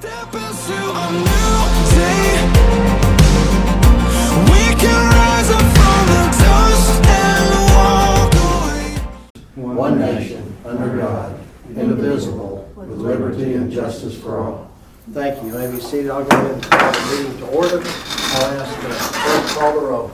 Step into a new day. We can rise up from the dust and walk away. One nation, under God, indivisible, with liberty and justice for all. Thank you. You may be seated. I'll go ahead and call the meeting to order. I'll ask the clerk to call the roll.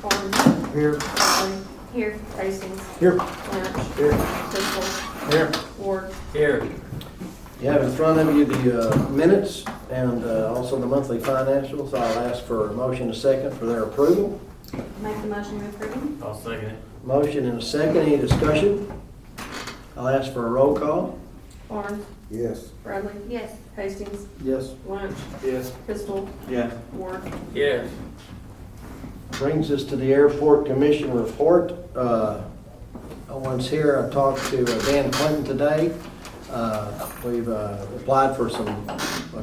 Barnes. Here. Conley. Here. Hastings. Here. Lynch. Here. Driscoll. Here. Ward. Here. You have in front of you the minutes and also the monthly financials. I'll ask for a motion and a second for their approval. Make the motion to approve them. I'll second it. Motion and a second. Any discussion? I'll ask for a roll call. Barnes. Yes. Bradley. Yes. Hastings. Yes. Lynch. Yes. Pistol. Yeah. Ward. Yes. Brings us to the Airport Commission report. Once here, I talked to Dan Clinton today. We've applied for some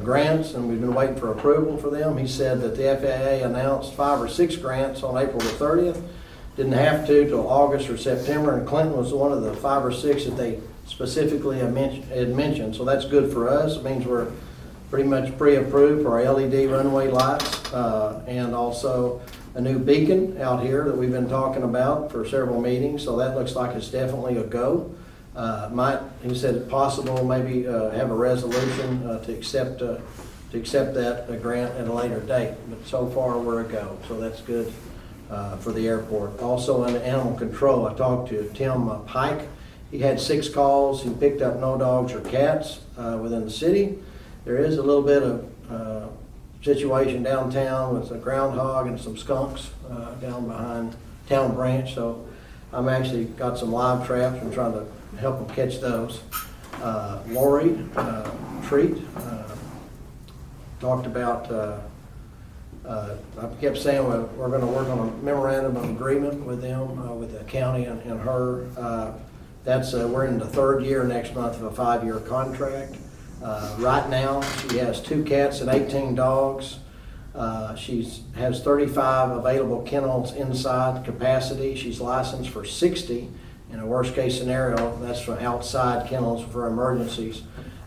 grants and we've been waiting for approval for them. He said that the FAA announced 5 or 6 grants on April the 30th. Didn't have to till August or September, and Clinton was one of the 5 or 6 that they specifically had mentioned. So that's good for us. It means we're pretty much pre-approved for our LED runway lights and also a new beacon out here that we've been talking about for several meetings. So that looks like it's definitely a go. He said it's possible maybe have a resolution to accept that grant at a later date. But so far we're a go. So that's good for the airport. Also in animal control, I talked to Tim Pike. He had 6 calls. He picked up no dogs or cats within the city. There is a little bit of situation downtown with a groundhog and some skunks down behind Town Branch. So I'm actually got some live traps and trying to help them catch those. Lori Treat talked about, I kept saying we're going to work on a memorandum of agreement with them, with the county and her. We're in the 3rd year next month of a 5-year contract. Right now, she has 2 cats and 18 dogs. She has 35 available kennels inside capacity. She's licensed for 60. In a worst case scenario, that's for outside kennels for emergencies.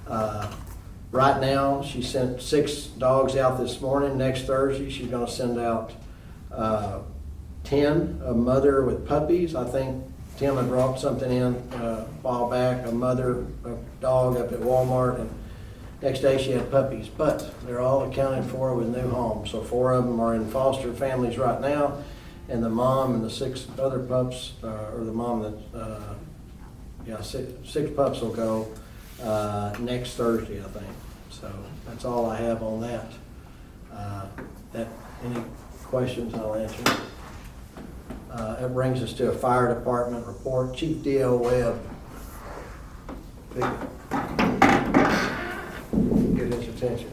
Right now, she sent 6 dogs out this morning. Next Thursday, she's going to send out 10, a mother with puppies. I think Tim had brought something in a while back, a dog up at Walmart, and next day she had puppies, but they're all accounted for with new homes. So 4 of them are in foster families right now, and the mom and the 6 other pups, or the mom that, 6 pups will go next Thursday, I think. So that's all I have on that. Any questions, I'll answer. That brings us to a fire department report. Chief D.L. Webb. Get his attention.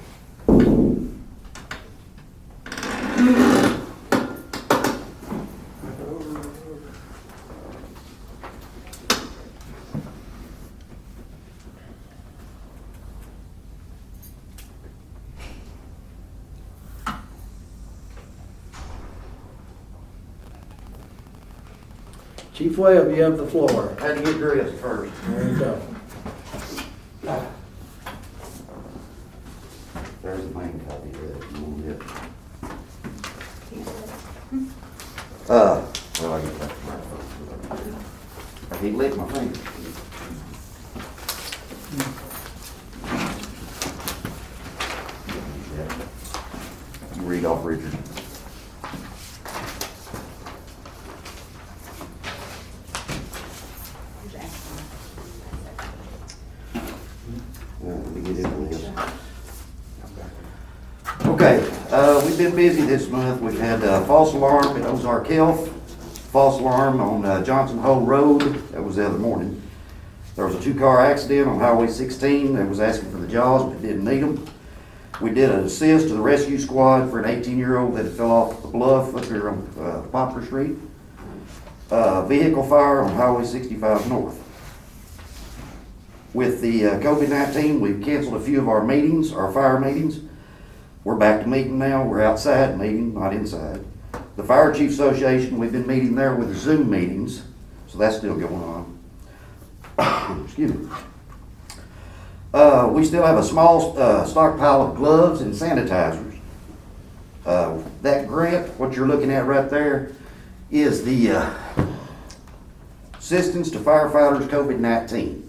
Chief Webb, you have the floor. Had to get dressed first. There you go. There's the main copy of it. You want it? Well, I get that first. I can't lick my finger. You read off, Richard. Let me get into this. Okay, we've been busy this month. We've had a false alarm at Ozark Health, false alarm on Johnson Hole Road. That was the other morning. There was a 2-car accident on Highway 16 that was asking for the jaws but didn't need them. We did an assist to the rescue squad for an 18-year-old that had fell off the bluff up here on Poplar Street. Vehicle fire on Highway 65 North. With the COVID-19, we've canceled a few of our meetings, our fire meetings. We're back to meeting now. We're outside meeting, not inside. The Fire Chief Association, we've been meeting there with Zoom meetings, so that's still going on. Excuse me. We still have a small stockpile of gloves and sanitizers. That grant, what you're looking at right there, is the Assistance to Firefighters COVID-19.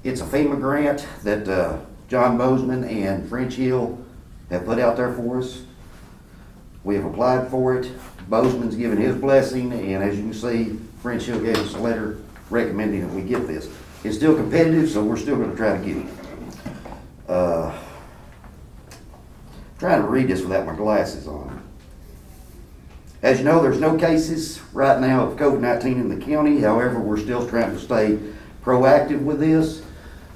It's a FEMA grant that John Bozeman and French Hill have put out there for us. We have applied for it. Bozeman's given his blessing, and as you can see, French Hill gave us a letter recommending that we get this. It's still competitive, so we're still gonna try to get it. Trying to read this without my glasses on. As you know, there's no cases right now of COVID-19 in the county. However, we're still trying to stay proactive with this.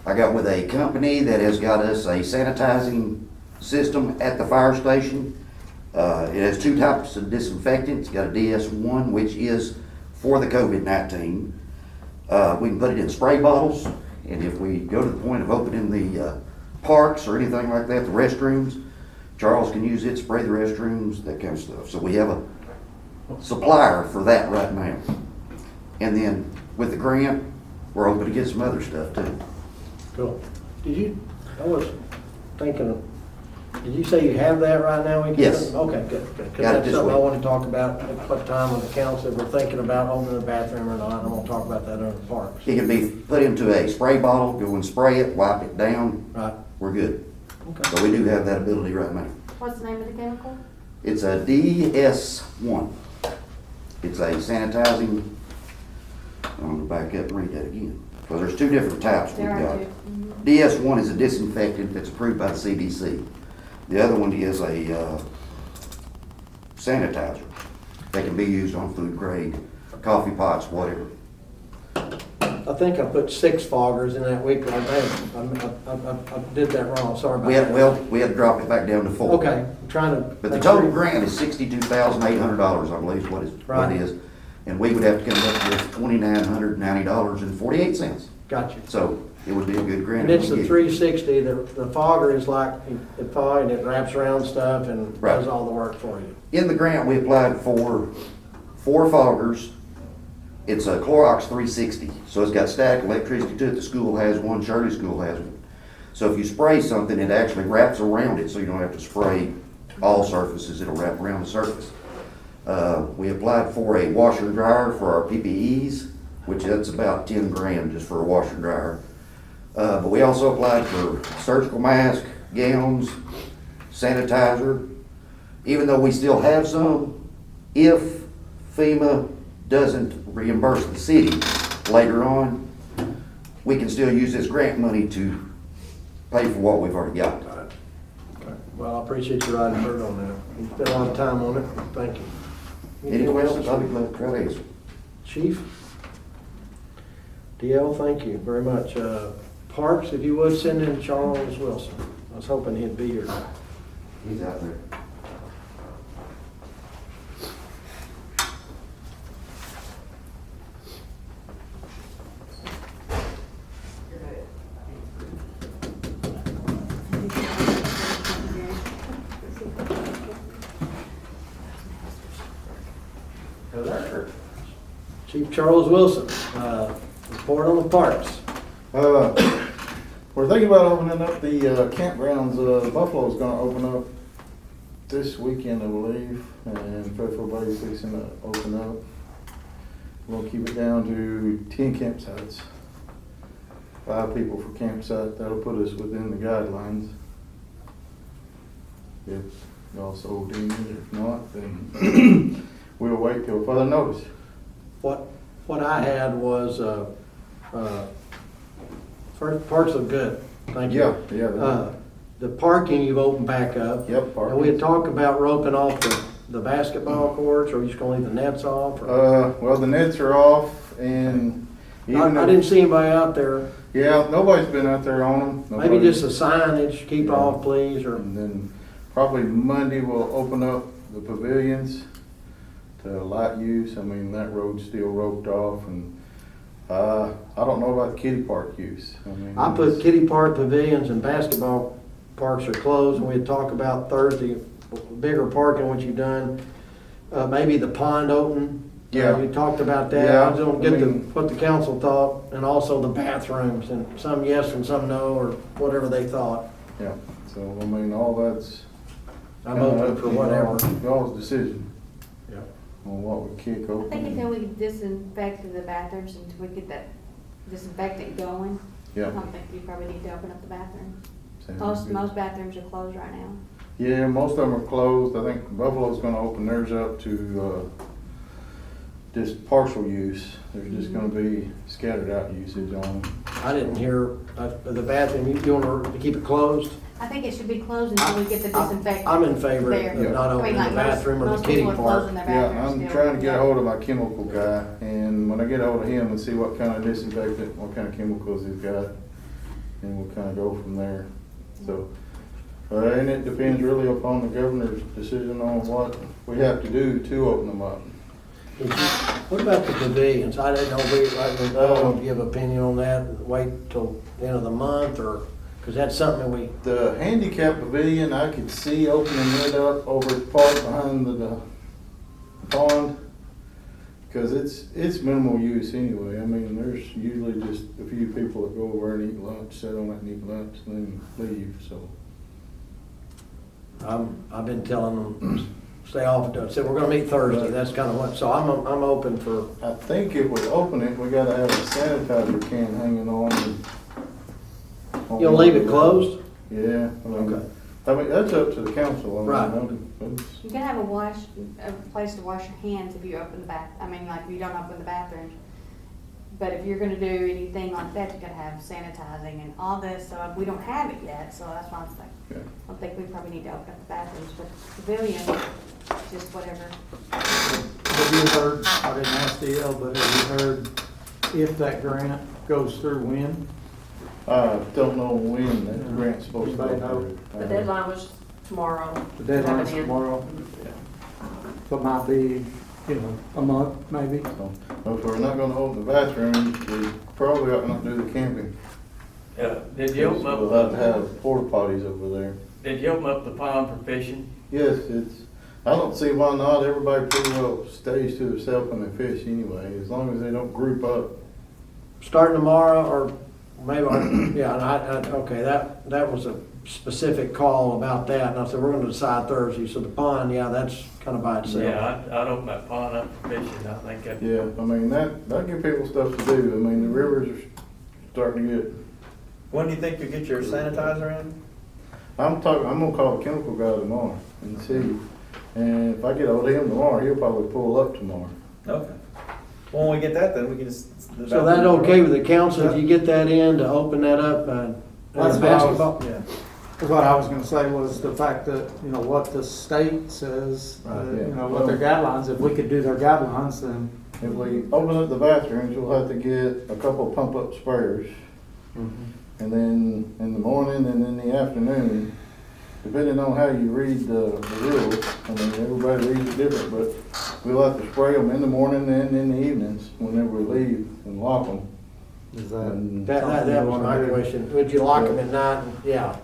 I got with a company that has got us a sanitizing system at the fire station. It has two types of disinfectant. It's got a DS1, which is for the COVID-19. We can put it in spray bottles, and if we go to the point of opening the parks or anything like that, the restrooms, Charles can use it, spray the restrooms, that kind of stuff. So we have a supplier for that right now. And then with the grant, we're hoping to get some other stuff too. Cool. I was thinking, did you say you have that right now? We can- Yes. Okay, good. Cause Got it that's this something I week. want to talk about, at what time on the council, if we're thinking about opening the bathroom or not. I'm gonna talk about that under the parks. It can be put into a spray bottle, go and spray it, wipe it down, Right, we're good. okay. So we do have that ability right now. What's the name of the chemical? It's a DS1. It's a sanitizing, I'm gonna back up and read that again. Because there's two different types we've There are got. two. DS1 is a disinfectant that's approved by the CDC. The other one is a sanitizer that can be used on food grade, coffee pots, whatever. I think I put 6 foggers in that week, but I did that wrong, sorry about We that. had, we had to drop it back down to 4. Okay, I'm trying to. But the make total sure- grant is $62,800, I believe is what Right. it is. And we would have to come up with $2,990.48. Gotcha. So it would be a good grant. And if it's we the get it. 360, the fogger is like, it fog and it wraps around stuff and Right. does all the work for you. In the grant, we applied for 4 foggers. It's a Clorox 360, so it's got static electricity to it. The school has one, Shirley School has one. So if you spray something, it actually wraps around it, so you don't have to spray all surfaces, it'll wrap around the surface. We applied for a washer and dryer for our PPEs, which that's about 10 grand just for a washer and dryer. But we also applied for surgical mask, gowns, sanitizer. Even though we still have some, if FEMA doesn't reimburse the city later on, we can still use this grant money to pay for what we've already got. Okay. Well, I appreciate you riding herd on that. You spent a lot of time on it, thank you. Any Anything else? questions? I'll be glad to try to answer. Chief? DL, thank you very much. Parks, if you would, send in Charles Wilson. I was hoping he'd be here. He's out there. Chief Charles Wilson, report on the parks. We're thinking about opening up the campgrounds. Buffalo's gonna open up this weekend, I believe, and Fairfield Bay's fixing to open up. We'll keep it down to 10 campsites. 5 people for campsite. That'll put us within the guidelines. If y'all sold in, if not, then we'll wait till further notice. What I had was, first, parks look good, thank you. Yeah. The parking you've opened back up. Yep, parking. And we had talked about roping off the basketball courts, or are you just gonna leave the nets off? or- Well, the nets are off, and even I didn't see anybody out there. Yeah, nobody's been out there on them. Maybe just a signage, keep Yeah. off please, or, And then probably Monday we'll open up the pavilions to light use. I mean, that road's still roped off, and I don't know about the kiddie park use. mean, I put kitty park pavilions and basketball parks are closed, and we had talked about Thursday, bigger parking, what you've done. Maybe the pond open Yeah, we talked about that. Yeah, I was gonna I get mean- what the council thought, and also the bathrooms, and some yes and some no, or whatever they thought. Yeah, so, I mean, all that's. I'm kinda open up for to whatever. Y'all's decision Yeah. on what we kick I open. think until we disinfect the bathrooms, until we get that disinfectant going, I Yeah. don't think you probably need to open up the bathroom. sounds Most, good. most bathrooms are closed right now. Yeah, most of them are closed. I think Buffalo's gonna open theirs up to, just partial use. There's just gonna be scattered out usage on them. I didn't hear, the bathroom, you want to keep it closed? I think it should be closed until we get the disinfectant. I'm in favor there. of not I mean, opening like the most- bathroom or the most kitty people are part. closing their Yeah, bathrooms I'm still. trying to get a hold of my chemical guy, and when I get a hold of him and see what kind of disinfectant, what kind of chemicals he's got, and we'll kind of go from there. So, and it depends really upon the governor's decision on what we have to do to open them up. What about the pavilions? I didn't know, I don't know if you have opinion on that, wait till the end of the month, or, because that's something that we, The handicap pavilion, I could see opening it up over at the park behind the pond, because it's minimal use anyway. I mean, there's usually just a few people that go over and eat lunch, sit on it and eat lunch, and then leave, so. I've been telling them, stay off, I said, we're gonna meet Thursday, that's kind of what, so I'm open for, I think if we open it, we gotta have a sanitizer can hanging on. you'll leave it closed? Yeah, Okay. I mean, that's up to the council. I mean, Right. that's- You can have a place to wash your hands if you open the bath, I mean, like, if you don't open the bathrooms. But if you're gonna do anything like that, you gotta have sanitizing and all this, so we don't have it yet, so that's why I was like, Okay. I think we probably need to open up the bathrooms, but pavilion, just whatever. Have you heard, I didn't ask DL, but have you heard if that grant goes through when? I don't know when that grant's supposed to go Anybody know? through. The deadline was tomorrow. The deadline's Have it in. tomorrow. So it might be, a month maybe. So, if we're not gonna open the bathroom, we probably ought not do the camping. Did you open We'll have to up, have porta potties over there. did you open up the pond for fishing? Yes, I don't see why not. Everybody pretty well stays to themselves when they fish anyway, as long as they don't group up. Starting tomorrow, or maybe, yeah, and okay, that was a specific call about that, and I said, we're gonna decide Thursday, so the pond, yeah, that's kind of by itself. Yeah, I'd open that pond up for fishing, I think that. Yeah, I mean, that'll give people stuff to do. I mean, the rivers are starting to get, When do you think you'll get your sanitizer in? I'm gonna call the chemical guy tomorrow and see. And if I get hold of him tomorrow, he'll probably pull up tomorrow. Okay. Well, when we get that, then we can just. So that okay with the council, if you get that in, to open that up, That's as what I was- basketball? Yeah. That's what I was gonna say was the fact that, what the state says, Right, yeah. what their guidelines, if we could do their guidelines, then. If we open up the bathrooms, we'll have to get a couple pump up sprayers. And then in the morning and in the afternoon, depending on how you read the rules, I mean, everybody reads it different, but we'll have to spray them in the morning and in the evenings whenever we leave and lock them. Is And- That was my question, would you lock them at night? Yeah.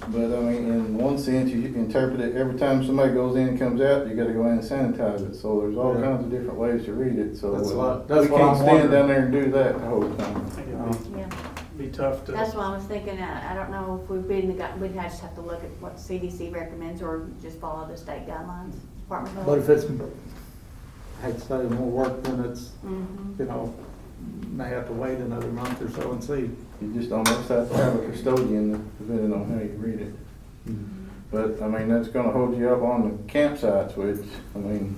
But I mean, in one sense, you can interpret it, every time somebody goes in and comes out, you gotta go in and sanitize it, so there's all Yeah. kinds of different ways to read it, so. That's we what can't I'm stand wondering. down there and do that the whole time. Yeah. Be tough to. That's why I was thinking, I don't know if we've been, we'd just have to look at what CDC recommends or just follow the state guidelines, Department of Health. But if it's, I'd say more work than it's, Mhm. may have to wait another month or so and see. You just almost have to have a custodian, depending on how you read it. But, I mean, that's gonna hold you up on the campsites, which, I mean,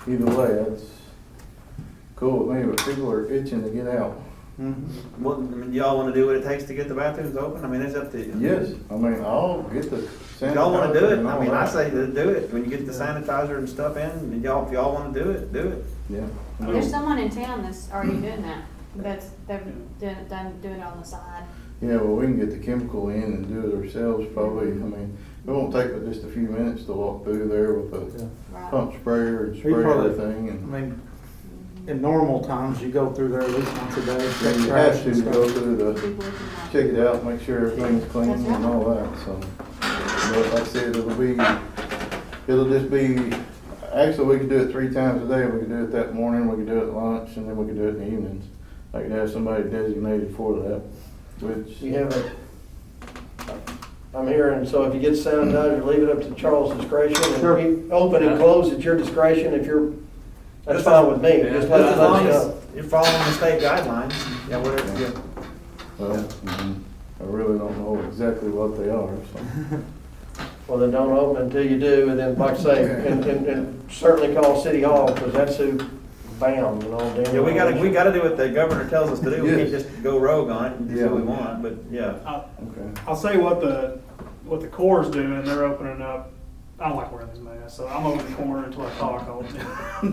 either way, that's cool with me, but people are itching to get out. What, y'all wanna do what it takes to get the bathrooms open? I mean, it's up to you. Yes, I mean, I'll get the If y'all wanna do sanitizer it, and I all mean, I that. say to do it. When you get the sanitizer and stuff in, and if y'all wanna do it, do it. Yeah. There's someone in town that's already doing that, they're doing it on the side. Yeah, well, we can get the chemical in and do it ourselves probably. I mean, it won't take but just a few minutes to walk through there with a Right. pump sprayer and We spray probably- everything I and. mean, in normal times, you go through there at least once a day, Then check you trash have and to go stuff. through the, People can, check it out, make sure everything's clean That's right. and all that, so. But like I said, it'll just be, Actually, we could do it 3 times a day. We could do it that morning, we could do it at lunch, and then we could do it in the evenings. I could have somebody designated for that, which, You have a, I'm hearing, so if you get sanitizer, leave it up to Charles' discretion, Sure. and we open and close at your discretion if you're, that's fine with me, just let As us long as know. you're following the state guidelines, yeah, whatever, yeah. well, I really don't know exactly what they are, so. Well, then don't open until you do, and then, like I say, and certainly call City Hall, because that's who, bam, you know. Yeah, we gotta do what the governor tells us to do, we can't Yes. just go rogue on it and do what we Yeah. want, but, yeah. Okay. I'll say what the Corps is doing, they're opening up, I don't like wearing these masks, so I'm over the corner until I talk all the time.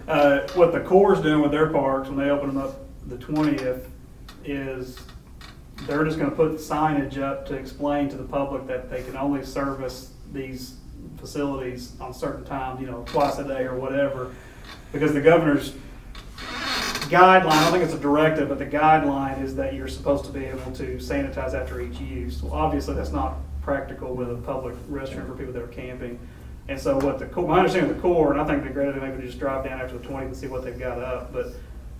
But, what the Corps is doing with their parks, when they open them up the 20th, is they're just gonna put signage up to explain to the public that they can only service these facilities on certain times, you know, twice a day or whatever. Because the governor's guideline, I don't think it's a directive, but the guideline is that you're supposed to be able to sanitize after each use. Well, obviously, that's not practical with a public restroom for people that are camping. And so what my understanding of the Corps, and I think it'd be great if maybe just drive down after the 20th and see what they've got up, but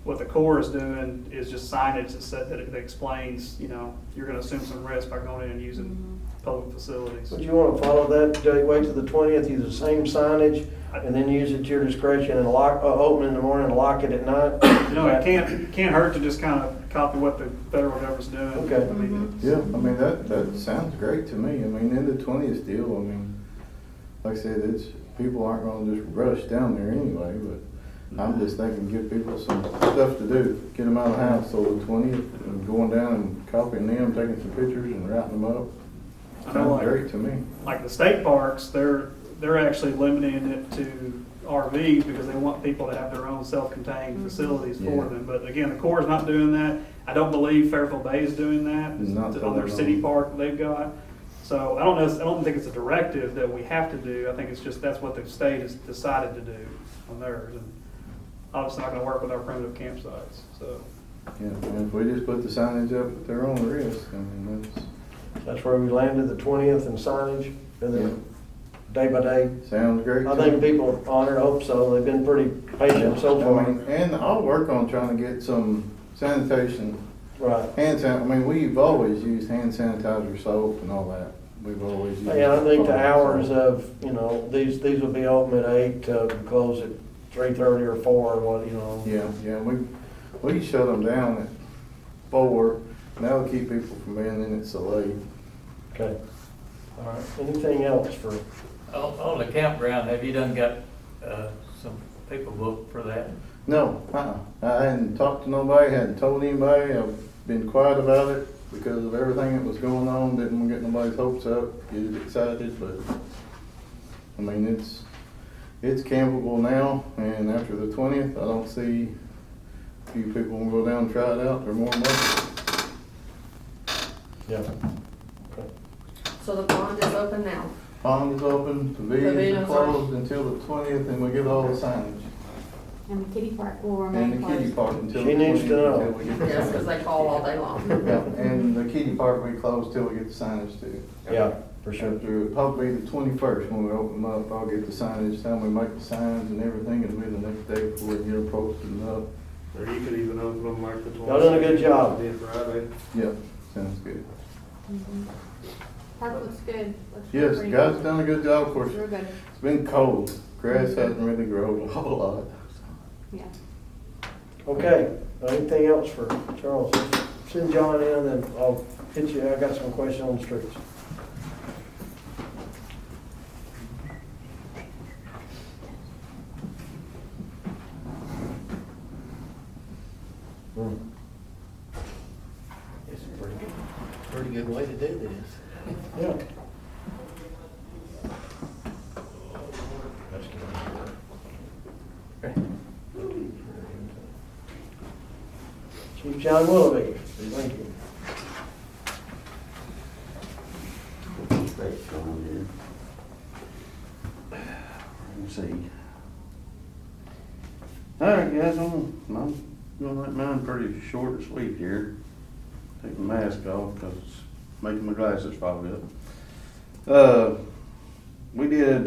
what the Corps is doing is just signage that explains, you know, you're gonna assume some risk by going in and using public facilities. Would you want to follow that, Jay, wait till the 20th, use the same signage, and then use it to your discretion, and open in the morning and lock it at night? You know, it can't hurt to just kind of copy what the federal government's doing. Okay. I mean, Yeah, I mean, that sounds great to me. I mean, in the 20th deal, I mean, like I said, people aren't gonna just rush down there anyway, but I'm just thinking, give people some stuff to do, get them out of the house, so the 20th, and going down and copying them, taking some pictures and writing them up. I know, Sounds like- great to me. like the state parks, they're actually limiting it to RVs because they want people to have their own self-contained facilities for Yeah. them. But again, the Corps is not doing that. I don't believe Fairfield Bay is doing that Not on their totally. city park that they've got. So I don't think it's a directive that we have to do. I think it's just, that's what the state has decided to do on theirs. And obviously not gonna work with our primitive campsites, so. Yeah, and if we just put the signage up at their own risk, I mean, That's where we landed, the 20th and signage, and then day by day. sounds great. I to think me. people honor, hope so, they've been pretty patient so I far. mean, and I'll work on trying to get some sanitation, Right. I mean, we've always used hand sanitizer, soap and all that. We've always used. Yeah, I think the hours of, you know, these will be open at 8, close at 3:30 or 4, or what, you know. Yeah, we shut them down at 4, and that'll keep people from being in it so late. Okay. All right, anything else for, On the campground, have you done got, some people booked for that? No, I hadn't talked to nobody, hadn't told anybody, I've been quiet about it because of everything that was going on, didn't want to get nobody's hopes up, get excited, but, I mean, it's campable now, and after the 20th, I don't see a few people will go down and try it out, they're more than welcome. yeah. So the pond is open now. Pond is open, pavilion is Pavilions are- closed until the 20th, and we get all the signage. And the kitty park will And remain the kitty closed. park until She the needs to 20th, know. until we get the Yes, because they signage. call all day long. Yeah, and the kitty park we close till we get the signage too. Yeah, for sure. After, probably the 21st, when we open them up, I'll get the signage, time we make the signs and everything, it'll be the next day before we get them posted and up. Or you could even open them like the 20th. Y'all done a good job. Friday. Yep, sounds good. Park looks good. Looks Yes, pretty guys good. done a good job, of course. Real good, It's been cold, grass hasn't really grown a whole lot. yeah. Okay, anything else for Charles? Send John in, and I'll hit you, I got some questions on the streets. It's a pretty good way to do this. Yeah. Chief John Willoughby, thank you. Thanks, Sean, Let's see. All right, guys, I'm gonna make mine pretty short and sweet here. Take the mask off because it's making my glasses fog up. We did,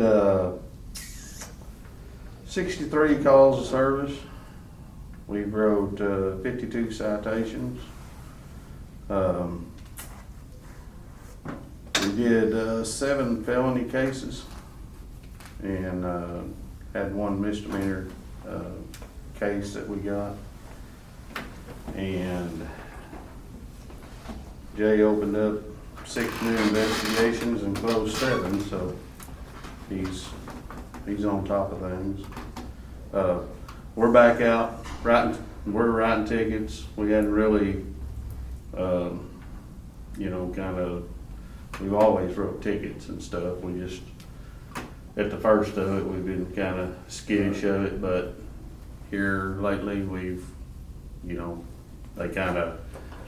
63 calls of service. We wrote 52 citations. We did 7 felony cases and had 1 misdemeanor case that we got. And Jay opened up 6 new investigations and closed 7, so he's on top of things. We're back out we're writing tickets. We hadn't really, we've always wrote tickets and stuff. We just, at the first of it, we've been kind of skittish of it, but here lately, we've, they kind of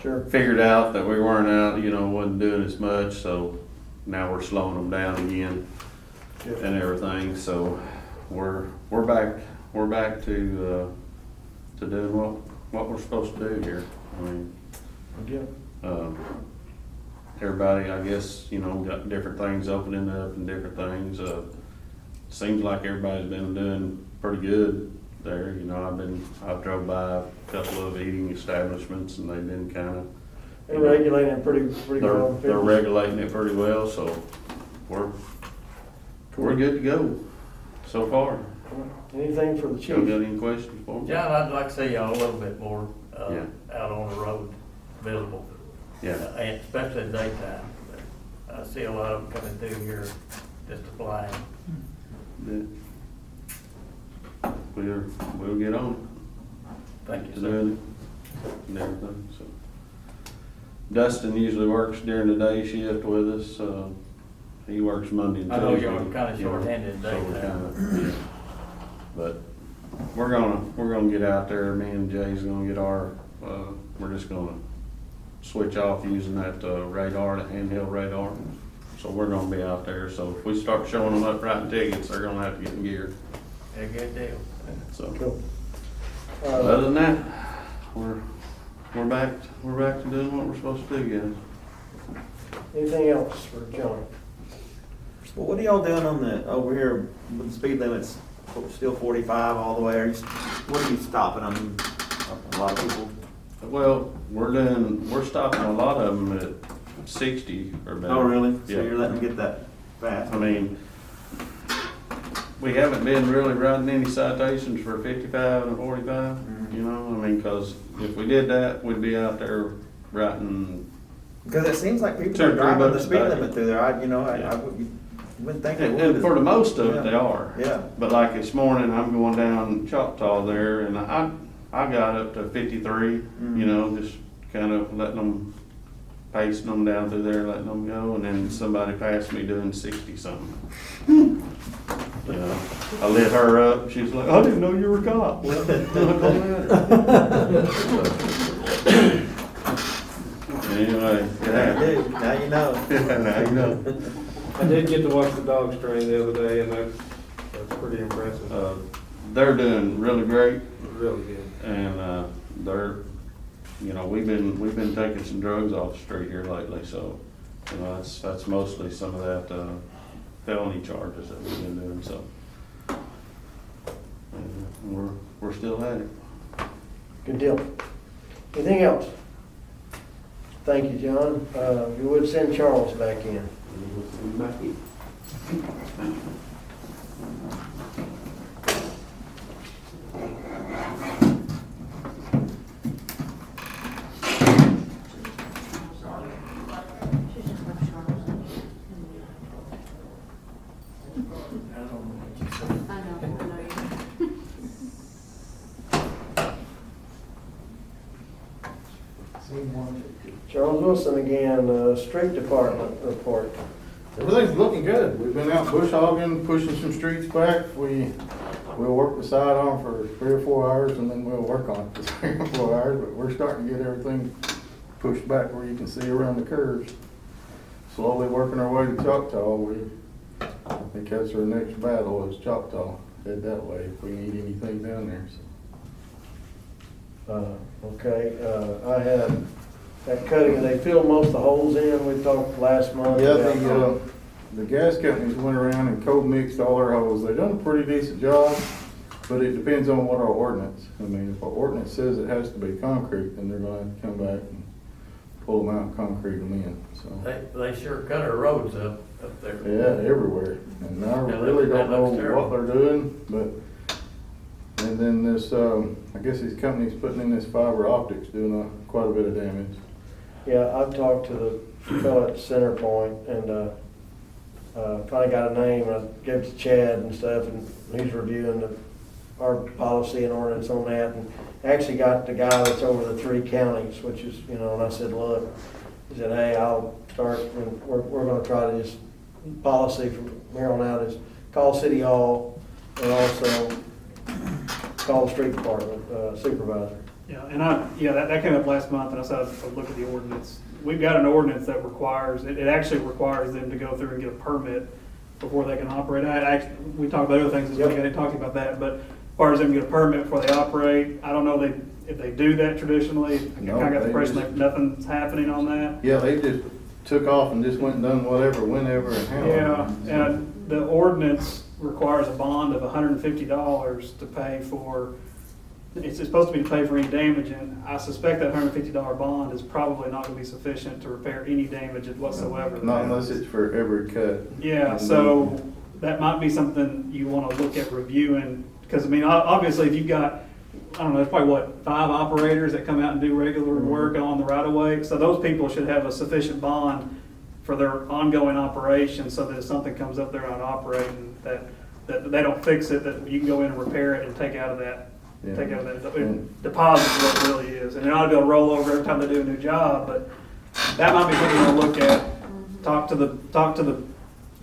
Sure. figured out that we weren't out, wasn't doing as much, so now we're slowing them down again and everything, so we're back to doing what we're supposed to do here. I mean, everybody, I guess, got different things opening up and different things. Seems like everybody's been doing pretty good there. I've drove by a couple of eating establishments and they've been kind of. They're regulating it pretty well. They're regulating it pretty well, so we're good to go so far. Anything for the chief? Y'all got any questions for me? John, I'd like to see y'all a little bit more, Yeah. out on the road, visible. Yeah. And especially at daytime. I see a lot of them coming through here just to fly. Yeah. We'll get on it. Thank you, To sir. doing it and everything, so. Dustin usually works during the day shift with us, he works Monday and I Tuesday. know y'all are kinda short-handed So we're daytime. kinda, yeah. But we're gonna get out there, me and Jay's gonna get we're just gonna switch off using that radar, that handheld radar. So we're gonna be out there, so if we start showing them up writing tickets, they're gonna have to get in gear, A good deal. so. Cool. Other than that, we're back to doing what we're supposed to do, guys. Anything else for John? Well, what are y'all doing over here with the speed limits, still 45 all the way? What are you stopping? I mean, a lot of people. Well, we're stopping a lot of them at 60 or better. Oh, really? So Yeah. you're letting them get that fast? I mean, we haven't been really writing any citations for 55 and 45, cause if we did that, we'd be out there writing. Because it seems like people 2 or are 3 driving the bucks a speed day. limit through there. I Yeah. wouldn't think they And would. for the most of it, Yeah. they are. Yeah. But like this morning, I'm going down Choctaw there, and I got up to 53, just kind of letting them, pacing them down through there, letting them go, and then somebody passed me doing 60 something. I lit her up, she's like, I didn't know you were a cop. Well, it don't matter. Anyway, Yeah, you do. Now you know. now you know. I did get to watch the dogs train the other day, and that's pretty impressive. They're doing really great. Really good. And, they're, we've been taking some drugs off the street here lately, so, that's mostly some of that, felony charges that we've been doing, so. And we're still at it. Good deal. Anything else? Thank you, John. You would send Charles back in. I know you. Charles Wilson again, street department report. Everything's looking good. We've been out bush hogging, pushing some streets back. We'll work the side on for 3 or 4 hours and then we'll work on it for 3 or 4 hours, but we're starting to get everything pushed back where you can see around the curves. Slowly working our way to Choctaw. I think that's our next battle is Choctaw. Head that way if we need anything down there, so. Okay, I had that cutting, they filled most of the holes in, we talked last month. Yeah, about- the gas companies went around and co-mixed all their holes. They've done a pretty decent job. But it depends on what our ordinance, I mean, if our ordinance says it has to be concrete, then they're gonna have to come back and pull them out and concrete them in, so. They sure cut our roads up there. Yeah, everywhere, and I Yeah, really that don't know looks terrible. what they're doing, but, and then this, I guess these companies putting in this fiber optics doing quite a bit of damage. Yeah, I've talked to the fellow at Centerpoint and, finally got a name, I gave it to Chad and stuff, and he's reviewing our policy and ordinance on that, and actually got the guy that's over the 3 counties, which is, you know, and I said, look, he said, hey, I'll start, and we're gonna try to just, policy from here on out is call City Hall and also call the street department supervisor. Yeah, and that came up last month, and I said, I'd look at the ordinance. We've got an ordinance that requires, it actually requires them to go through and get a permit before they can operate. We talked about other things this week, I didn't talk about that, but as far as them get a permit before they operate, I don't know if they do that traditionally. I No, kinda got the they impression just- that nothing's happening on that. Yeah, they just took off and just went and done whatever, whenever and how. Yeah, and the ordinance requires a bond of $150 to pay for, it's supposed to be to pay for any damage, and I suspect that $150 bond is probably not gonna be sufficient to repair any damage whatsoever. Not unless it's for every cut. Yeah, so that might be something you wanna look at reviewing, because I mean, obviously, if you've got, I don't know, there's probably 5 operators that come out and do regular work on the right of way, so those people should have a sufficient bond for their ongoing operation, so that if something comes up they're not operating, that they don't fix it, that you can go in and repair it and take out of that deposit is what it really is. And they ought to be able to roll over every time they do a new job, but that might be something to look at. Talk to the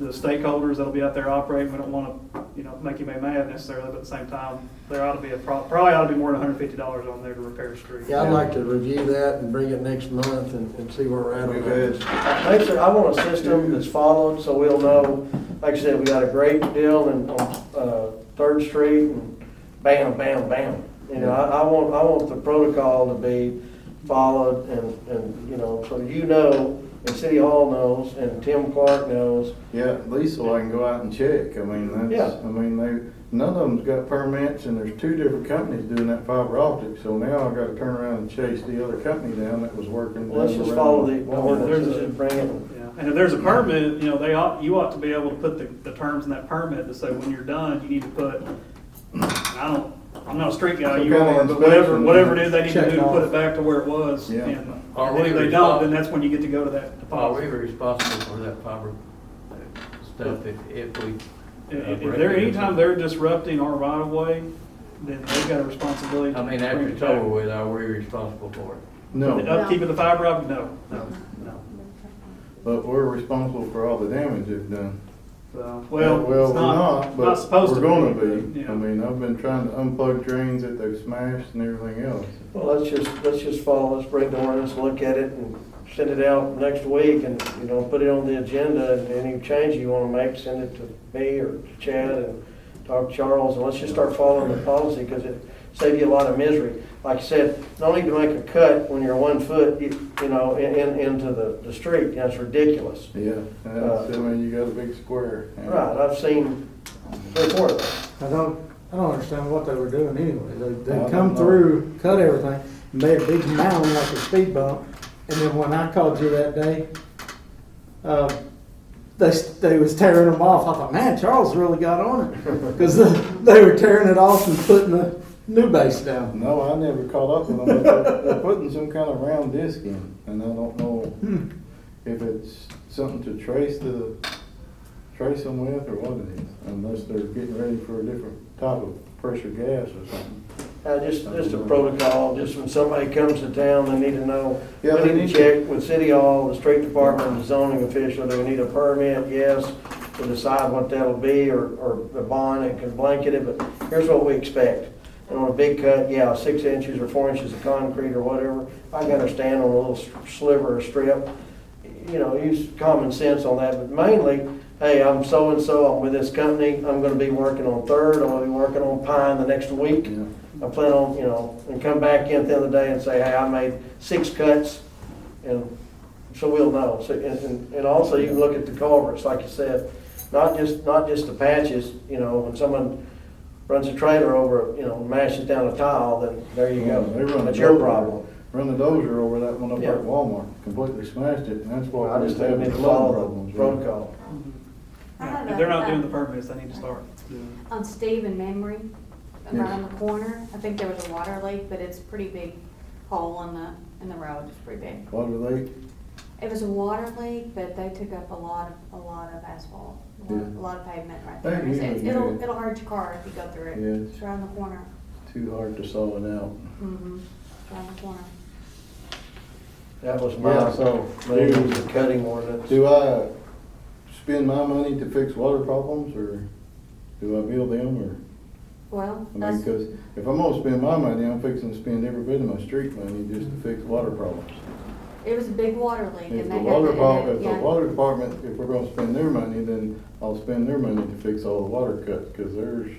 stakeholders that'll be out there operating. We don't want to, make anybody mad necessarily, but at the same time, there ought to be probably ought to be more than $150 on there to repair a street. Yeah, I'd like to review that and bring it next month and see where we're at on We've that. had- Basically, I want a system that's followed, so we'll know, like I said, we got a great deal on 3rd Street, and bam, bam, bam. I want the protocol to be followed, and so and City Hall knows, and Tim Clark knows. Yeah, at least so I can go out and check. I mean, Yeah. none of them's got permits, and there's 2 different companies doing that fiber optic, so now I gotta turn around and chase the other company down that was working. Well, let's down just around. follow the ordinance and bring it. Yeah, and if there's a permit, you ought to be able to put the terms in that permit to say when you're done, you need to put, I'm not a street guy, Some you kind of are, but inspection. whatever it is they need to Check do to put off. it back to where it was. Yeah. And Are if we they don't, then that's when you get to go to that Are we deposit. responsible for that fiber stuff if we? If anytime they're disrupting our right of way, then they've got a responsibility. I mean, to after bring it it's back. over with, are we responsible for it? No, The upkeep of the fiber optic, no. but we're responsible for all the damage they've done. So, Well, well, it's we're not but supposed to be. we're gonna be. Yeah. I mean, I've been trying to unplug drains that they've smashed and everything else. Well, let's just follow, let's bring the ordinance, look at it, and send it out next week, and, put it on the agenda, and any change you wanna make, send it to me or to Chad, and talk to Charles, and let's just start following the policy, because it saves you a lot of misery. Like I said, no need to make a cut when you're 1 foot, into the street, that's ridiculous. Yeah, I mean, you got a big square. Right, I've seen 3 or 4 of them. I don't understand what they were doing anyway. They I come don't know. through, cut everything, made a big mound like a speed bump, and then when I called you that day, they was tearing them off. I thought, man, Charles really got on it, because they were tearing it off and putting the new base down. No, I never caught up with them, but they're putting some kind of round disc in, and I don't know if it's something to trace them with or what it is, unless they're getting ready for a different type of pressure gas or something. Just a protocol, just when somebody comes to town, they need to know. Yeah, We they need need to check with City Hall, the street department, the zoning official, do we need a permit? Yes, to decide what that'll be, or a bond that can blanket it, but here's what we expect. And on a big cut, 6 inches or 4 inches of concrete or whatever, I can understand on a little sliver or strip, use common sense on that, but mainly, hey, I'm so-and-so, I'm with this company, I'm gonna be working on 3rd, I'm gonna be working on Pine the next week. Yeah. I plan on, and come back in at the end of the day and say, hey, I made 6 cuts, and so we'll know. So, and also you can look at the culverts, like you said, not just the patches, when someone runs a trailer over, you know, mashes down a tile, then there you go. They run That's the your dozer- problem. Run the dozer over that one up Yeah. there at Walmart, completely smashed it, and that's why I we just just think we have need the to flooding follow problems. the protocol. I have If they're not a- doing the permits, they need to start doing it. On Steve and Memory, Yes. around the corner, I think there was a water leak, but it's a pretty big hole in the road, it's pretty big. Water leak, It was a water leak, but they took up a lot of asphalt, a Yeah. lot of pavement right They there. usually It'll, do. it'll hurt your car if you go through it. Yes. It's around the corner. too hard to saw it out. Mm-hmm, around the corner. That was Yeah, my, so, maybe it was the cutting ordinance. Do I spend my money to fix water problems, or do I bill them, or? Well, I mean, that's, because if I'm gonna spend my money, I'm fixing to spend every bit of my street money just to fix water problems. it was a big water leak If and the they had water, to, if the yeah. water department, if we're gonna spend their money, then I'll spend their money to fix all the water cuts, because there's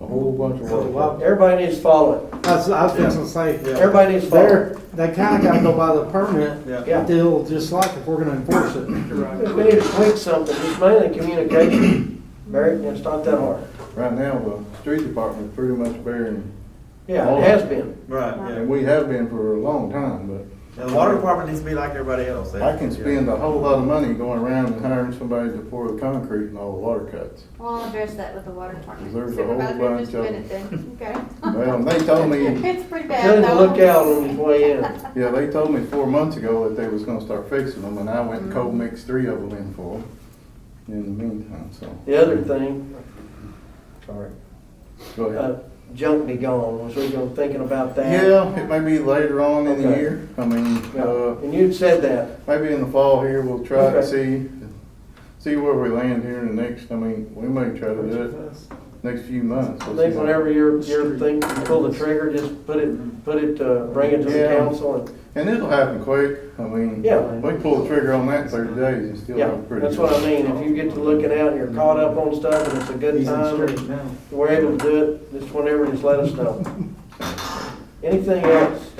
a whole bunch of water cuts. Everybody needs to follow it. I was fixing to say, Everybody needs to follow it. they kinda gotta go by the permit Yeah. deal, just like if we're gonna enforce it. We need to tweak something, it's mainly communication, Barry, it's not that hard. Right now, the street department's pretty much bearing, Yeah, it has been. Right, yeah. and we have been for a long time, but And the water department needs to be like everybody else. I can spend a whole lot of money going around and hiring somebody to pour the concrete and all the water cuts. Well, I'll address that with the water department. There's a whole Supervisor, just a bunch of minute then, okay? Well, and they told me, It's pretty bad Tell him to though. look out on his way in. yeah, they told me 4 months ago that they was gonna start fixing them, and I went and cold mixed 3 of them in for them in the meantime, so, The other thing, sorry, go ahead. junk be gone, was we gonna thinking about that? Yeah, it may be later on in the Okay. year, I mean, Yeah, and you'd said that. maybe in the fall here, we'll try to Okay. see where we land here in the next, I mean, we may try to do it next few months. I think whenever you're thinking, you pull the trigger, just bring it to the Yeah. council And it'll happen quick, I mean, Yeah. we pull the trigger on that in 30 days and still yeah, have pretty that's good. what I mean. If you get to looking out and you're caught up on stuff and it's a good time, and we're able to do it, just whenever, just let us know. Anything else?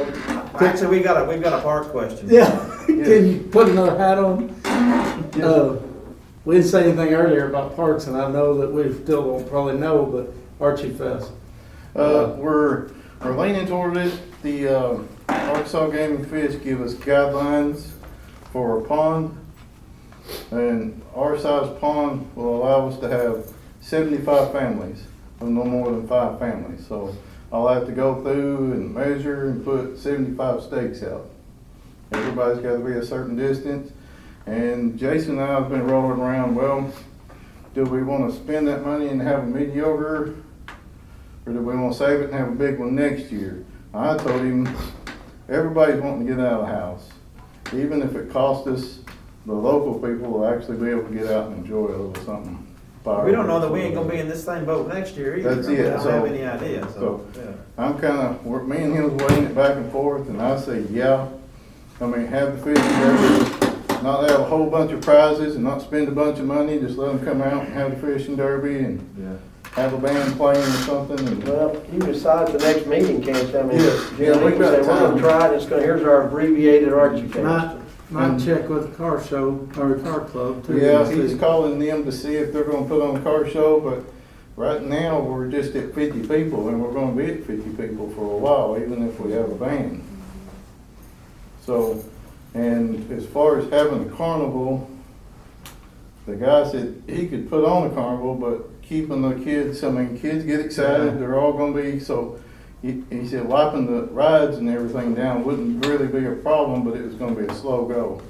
Actually, we've got a park question. Yeah, can you put another hat on? We didn't say anything earlier about parks, and I know that we still don't probably know, but Archie Fest. We're leaning toward it. The Arkansas Game and Fish give us guidelines for a pond. And our size pond will allow us to have 75 families, with no more than 5 families. So I'll have to go through and measure and put 75 stakes out. Everybody's got to be a certain distance. And Jason and I have been rolling around, well, do we want to spend that money and have a mediocre, or do we want to save it and have a big one next year? I told him, everybody's wanting to get out of the house. Even if it costs us, the local people will actually be able to get out and enjoy a little something. We don't know that we ain't gonna be in this same boat next year either. That's I mean, it, I don't so- have any idea, so, so- yeah. I'm me and him was weighing it back and forth, and I say, yeah. I mean, have the fishing derby, not have a whole bunch of prizes and not spend a bunch of money, just let them come out and have the fishing derby and have a band playing or something. And Well, you decide the next meeting, can't you? I mean, Yeah. Jim, Yeah, we we've can got say, we're gonna time. try it, here's our abbreviated Archie Fest. Might check with the car show, or car club too. Yeah, and he's see. calling them to see if they're gonna put on a car show, but right now, we're just at 50 people, and we're gonna be at 50 people for a while, even if we have a band. So, and as far as having a carnival, the guy said he could put on a carnival, but keeping the kids, I mean, kids get excited, they're all gonna be, so he said wiping the rides and everything down wouldn't really be a problem, but it was gonna be a slow go.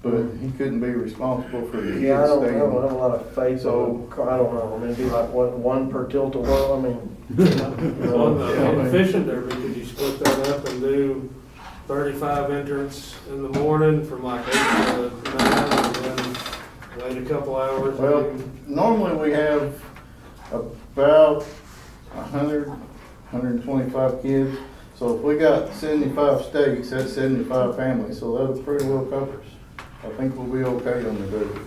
But he couldn't be responsible for the kids Yeah, I don't staying. have a lot of faith, so, I don't know, I mean, it'd be like, what, one per tilt-a-whirl, I mean. On the fishing derby, could you split that up and do 35 entrants in the morning from like 8 to 9 and then wait a couple hours? Well, normally we have about 100, 125 kids. So if we got 75 stakes, that's 75 families, so that'll pretty well cover us. I think we'll be okay on the derby.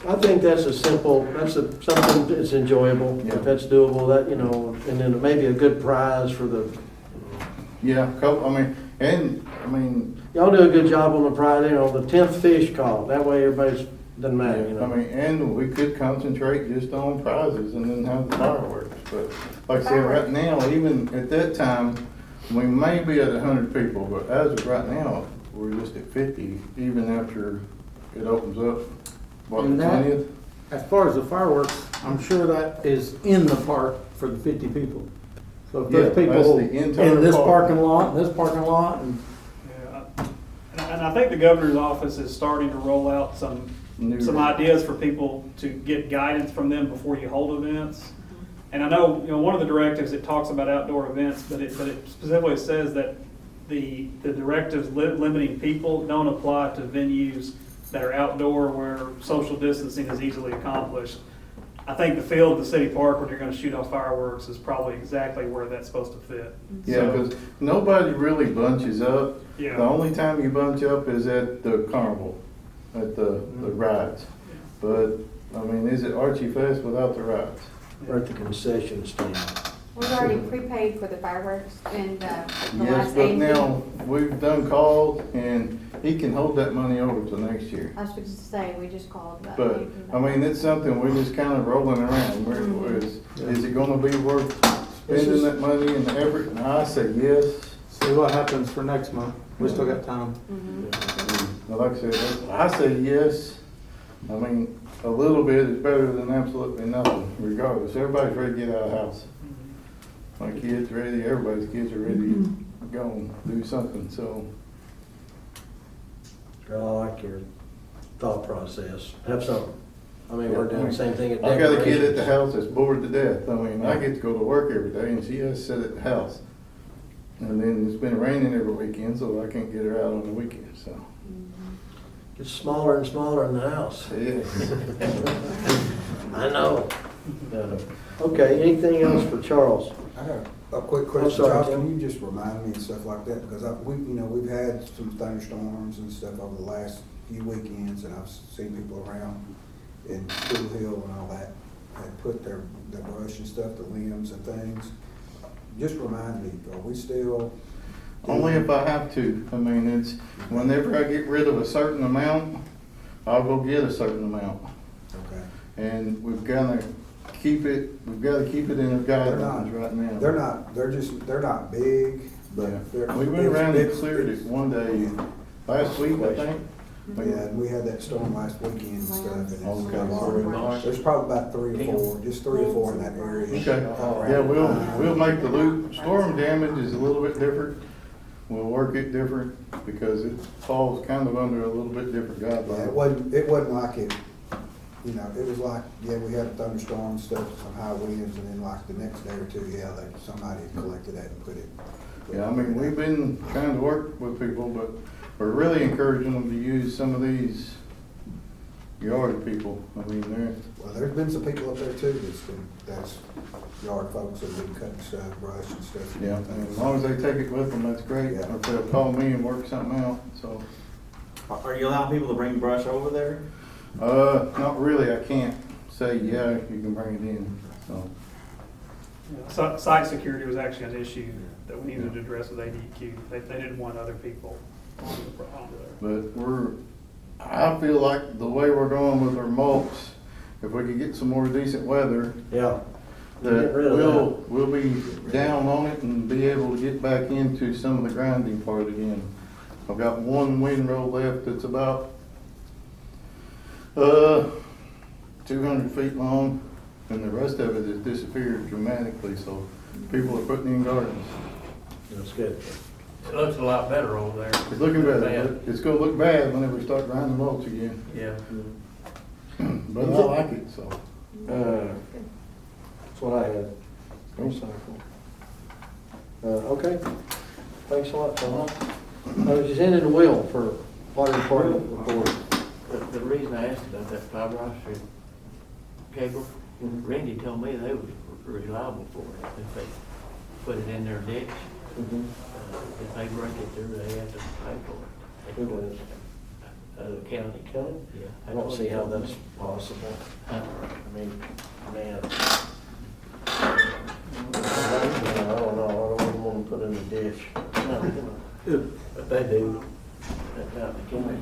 I think that's something that's enjoyable, Yeah. if that's doable, that, you know, and then maybe a good prize for the, Yeah, and, y'all do a good job on the prize, you know, the 10th fish caught, that way everybody's Doesn't matter, you I know. mean, and we could concentrate just on prizes and then have the fireworks, but like I said, right now, even at that time, we may be at 100 people, but as of right now, we're just at 50, even after it opens up, what, the And that- 20th? As far as the fireworks, I'm sure that is in the park for the 50 people. So if Yeah, there's that's people the entire in this park. parking lot, this parking lot, and Yeah, and I think the governor's office is starting to roll out some New- ideas for people to get guidance from them before you hold events. And I know, one of the directives, it talks about outdoor events, but it specifically says that the directives limiting people don't apply to venues that are outdoor where social distancing is easily accomplished. I think the field of the city park where you're gonna shoot off fireworks is probably exactly where that's supposed to fit. Yeah, So, because nobody really bunches up. Yeah. The only time you bunch up is at the carnival, at the rides. But, I mean, is it Archie Fest without the rides? We're at the concession stand. We've already prepaid for the fireworks and, the Yes, last but AMP. now, we've done calls, and he can hold that money over to next year. I was supposed to say, we just called that. But, I mean, it's something we're just kind of rolling around. Is it gonna be worth spending that money and the effort? And I say yes. see what happens for next month. We still got time. But like I said, I say yes. I mean, a little bit is better than absolutely nothing, regardless. Everybody's ready to get out of the house. My kids ready, everybody's kids are ready to go and do something, so. Girl, I like your thought process. Have something. I mean, we're doing the same thing at I got a kid at decorations. the house that's bored to death. I mean, I get to go to work every day and she has to sit at the house. And then it's been raining every weekend, so I can't get her out on the weekend, so. It's smaller and smaller in the house. Yeah. I know. Okay, anything else for Charles? I got a quick I'm question, sorry, Josh, Tim. can you just remind me and stuff like that, because we've had some thunderstorms and stuff over the last few weekends, and I've seen people around in School Hill and all that, had put their brush and stuff, the limbs and things. Just remind me, are we still? Only if I have to. I mean, it's, whenever I get rid of a certain amount, I'll go get a certain amount. Okay. And we've gotta keep it in the guidelines right now. They're not big, Yeah. but they're. We went around and it's- cleared it one day last week, I think. Yeah, and we had that storm last weekend and stuff, and it's Okay. there's probably about three or four in that area. Okay, yeah, we'll make the loop, storm damage is a little bit different. We'll work it different because it falls kind of under a little bit different Yeah, guideline. it wasn't like it, it was like, yeah, we had a thunderstorm and stuff, some high winds, and then like the next day or two, somebody collected that and put it. Yeah, I mean, we've been trying to work with people, but we're really encouraging them to use some of these yard people. I mean, Well, there's been some people up there too that's yard folks that have been cutting stuff, brush and stuff. yeah, and as long as they take it with them, that's great. Yeah. Or they'll call me and work something out, so. Are you allowing people to bring brush over there? Not really, I can't say, yeah, you can bring it in, so. So site security was actually an issue that we needed to address with ADQ. They didn't want other people onto there. But I feel like the way we're going with our mulch, if we could get some more decent weather, Yeah. that Get rid of we'll be down on it and be able to get back into some of the grinding part again. I've got one windrow left that's about, 200 feet long, and the rest of it has disappeared dramatically, so people are putting in gardens. That's good. It looks a lot better over there. It's looking better, but it's gonna look bad whenever we start grinding mulch again, Yeah. but I like it, so. That's what I had. Recycle. Okay. Thanks a lot, Tom. I was just in the wheel for water department report. The reason I asked about that fiber optic cable, Randy told me they were reliable for it. If they put it in their ditch, if they break it through, they have to pay for it. Who was? The county. County? Yeah. I don't see how that's possible. Huh? I mean, man. I don't know, I don't even want to put in the ditch. But they do. That's out in the county.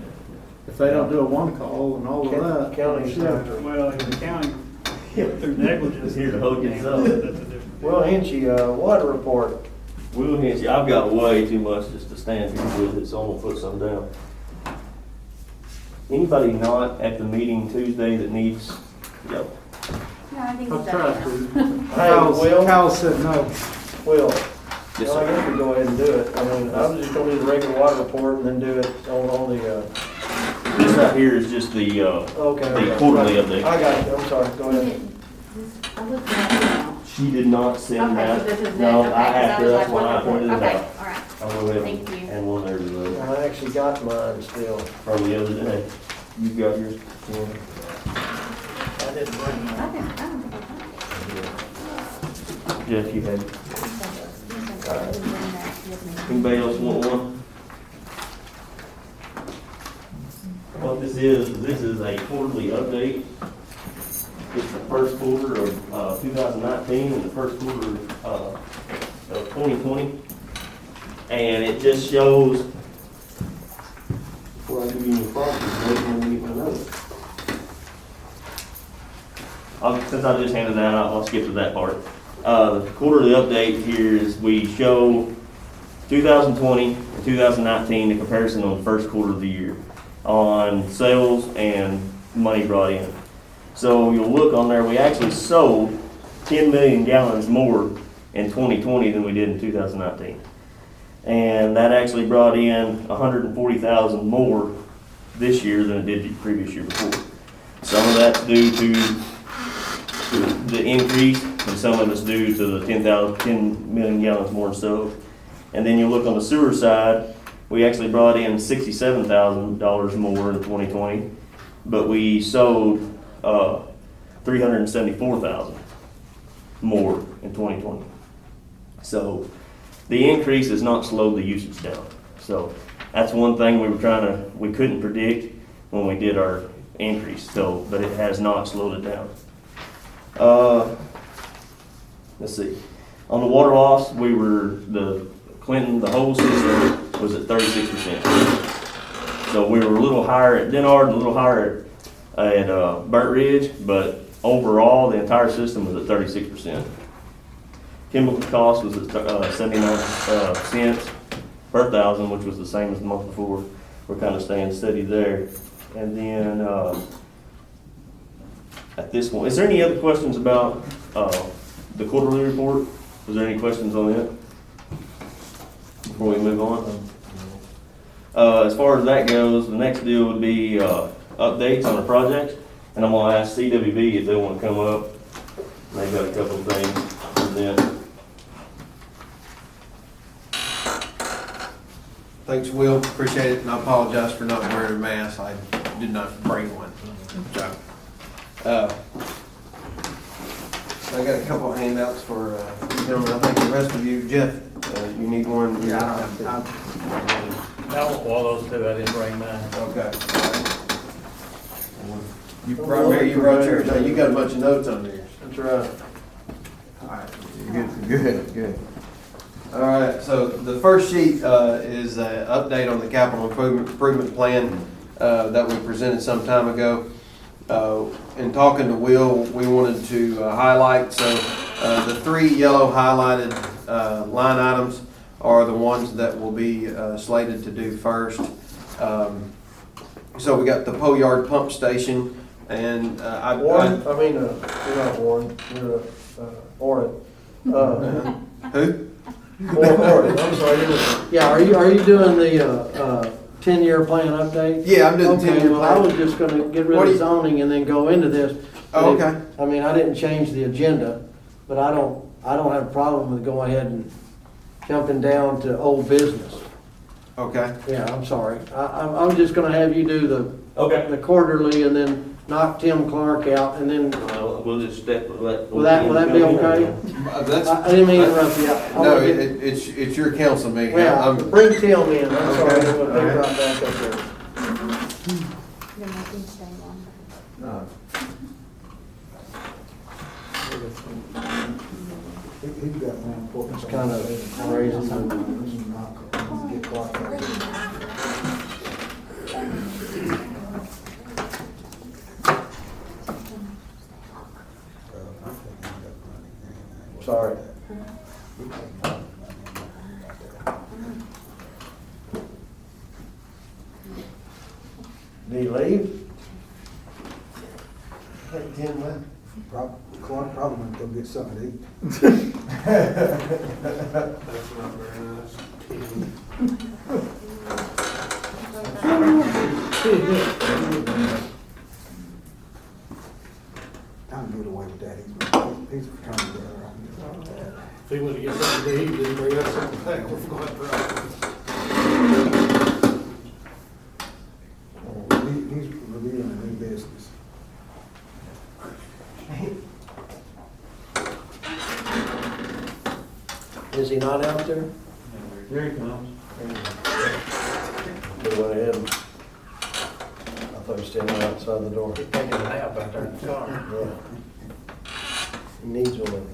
If they don't do a one call and all of that. County's yeah. after. Well, if the county, through negligence. Here to hold that's yourself. a different deal. Well, Hinchy, water report. Will Hinchy, I've got way too much just to stand here with it, so I'm gonna put some down. Anybody not at the meeting Tuesday that needs, yep. No, I think I've so. tried to. Hey, Will. Kyle said no. Will, Yes, well, I sir. guess we go ahead and do it. I mean, I was just gonna do the regular water report and then do it on the, This right here is just the, okay. the quarterly update. I got you, I'm sorry, go ahead. I looked at that She did not send now. Okay, that. so this is it. No, Okay, I 'cause have to, was that's like, why I what pointed it report? out. Okay, all right. I'll go ahead Thank you. and one there to I actually got mine still. from the other day. You got yours? Yeah. I didn't bring I mine. don't think I Jeff, you had, did. anybody else want one? What this is a quarterly update. It's the first quarter of 2019 and the first quarter of 2020. And it just shows, before I give you any problems, maybe you need my notes. Since I just handed that out, I'll skip to that part. The quarterly update here is we show 2020 and 2019, the comparison on the first quarter of the year on sales and money brought in. So you'll look on there, we actually sold 10 million gallons more in 2020 than we did in 2019. And that actually brought in 140,000 more this year than it did the previous year before. Some of that's due to the increase, and some of it's due to the 10 million gallons more sold. And then you look on the sewer side, we actually brought in $67,000 more in 2020, but we sold 374,000 more in 2020. So the increase has not slowed the usage down. So that's one thing we couldn't predict when we did our increase. So, but it has not slowed it down. Let's see. On the water loss, the whole system was at 36%. So we were a little higher at Denard, a little higher at Burnt Ridge, but overall, the entire system was at 36%. Chemical cost was at 79 cents per thousand, which was the same as the month before. We're kind of staying steady there. And then at this point, is there any other questions about the quarterly report? Was there any questions on it before we move on? As far as that goes, the next deal would be updates on the projects. And I'm gonna ask CWB if they wanna come up. They got a couple of things to present. Thanks, Will, appreciate it, and I apologize for not wearing a mask, I did not bring one. So, I got a couple of handouts for, gentlemen, I think the rest of you, Jeff, you need one? Now, all those two, I didn't bring mine. Okay. You brought yours, now you got a bunch of notes on there. That's right. All right, good. All right, so the first sheet is an update on the capital improvement plan that we presented some time ago. In talking to Will, we wanted to highlight, the three yellow highlighted line items are the ones that will be slated to do first. So we got the Poe Yard Pump Station, and Warren, you're not Warren, you're Orrin. Who? Orrin, I'm sorry. Yeah, are you doing the 10-year plan update? Yeah, I'm doing the 10-year Okay, well, I plan. was just gonna get rid What do of you- zoning and then go into this. Oh, okay. I mean, I didn't change the agenda, but I don't have a problem with going ahead and jumping down to old business. Okay. Yeah, I'm sorry. I'm just gonna have you do the quarterly and then knock Tim Clark out and then, We'll just step. will that be okay? That's, I didn't mean to interrupt you. I no, wanna get- it's your council meeting. Yeah, I'm- bring Tim in, I'm sorry, Okay, I'm gonna all pick right. right back up there. He's got one important. It's kind of crazy. Get Clark out there. Sorry. Did he leave? Tim left. Clark probably went to go get something to eat. That's not very nice. Time to get away with that. He's trying to get around. If he went to get something to eat, didn't bring us something back, we're going to have He's reviewing a new business. Is he not out there? Here he comes. He went ahead and, I thought he was standing outside the door. He's taking a nap out there in the car. Yeah. He needs one.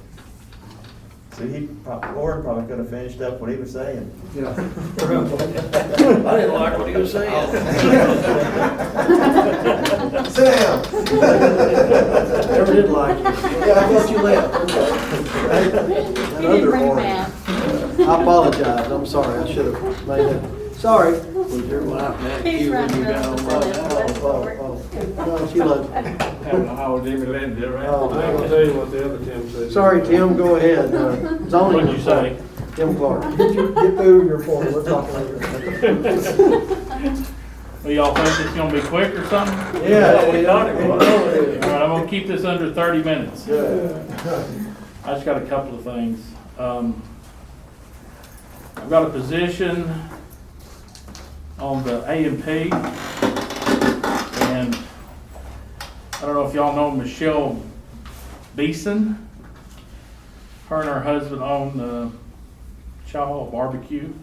See, Warren probably could have finished up what he was saying. Yeah. I didn't like what he was saying. Sit down. Never did like you. Yeah, I thought you left. Okay. You didn't bring Another him Warren. I apologize. I'm sorry. I should have made it. Sorry. Was your wife mad at He's you when running you got around on the my floor. No, she loves me. I don't know how Jimmy Lynn did, right? Oh, I ain't gonna tell you what the other Tim said. Sorry, Tim, go ahead. Zoning What'd you say? report. Tim Clark. Get through your report. We'll talk later. Well, y'all think it's gonna be quick or something? Yeah. We thought it was. All was. right, I'm gonna keep this under 30 minutes. Good. I just got a couple of things. I've got a position on the A&P, and I don't know if y'all know Michelle Beeson. Her and her husband own Chow Hall Barbecue,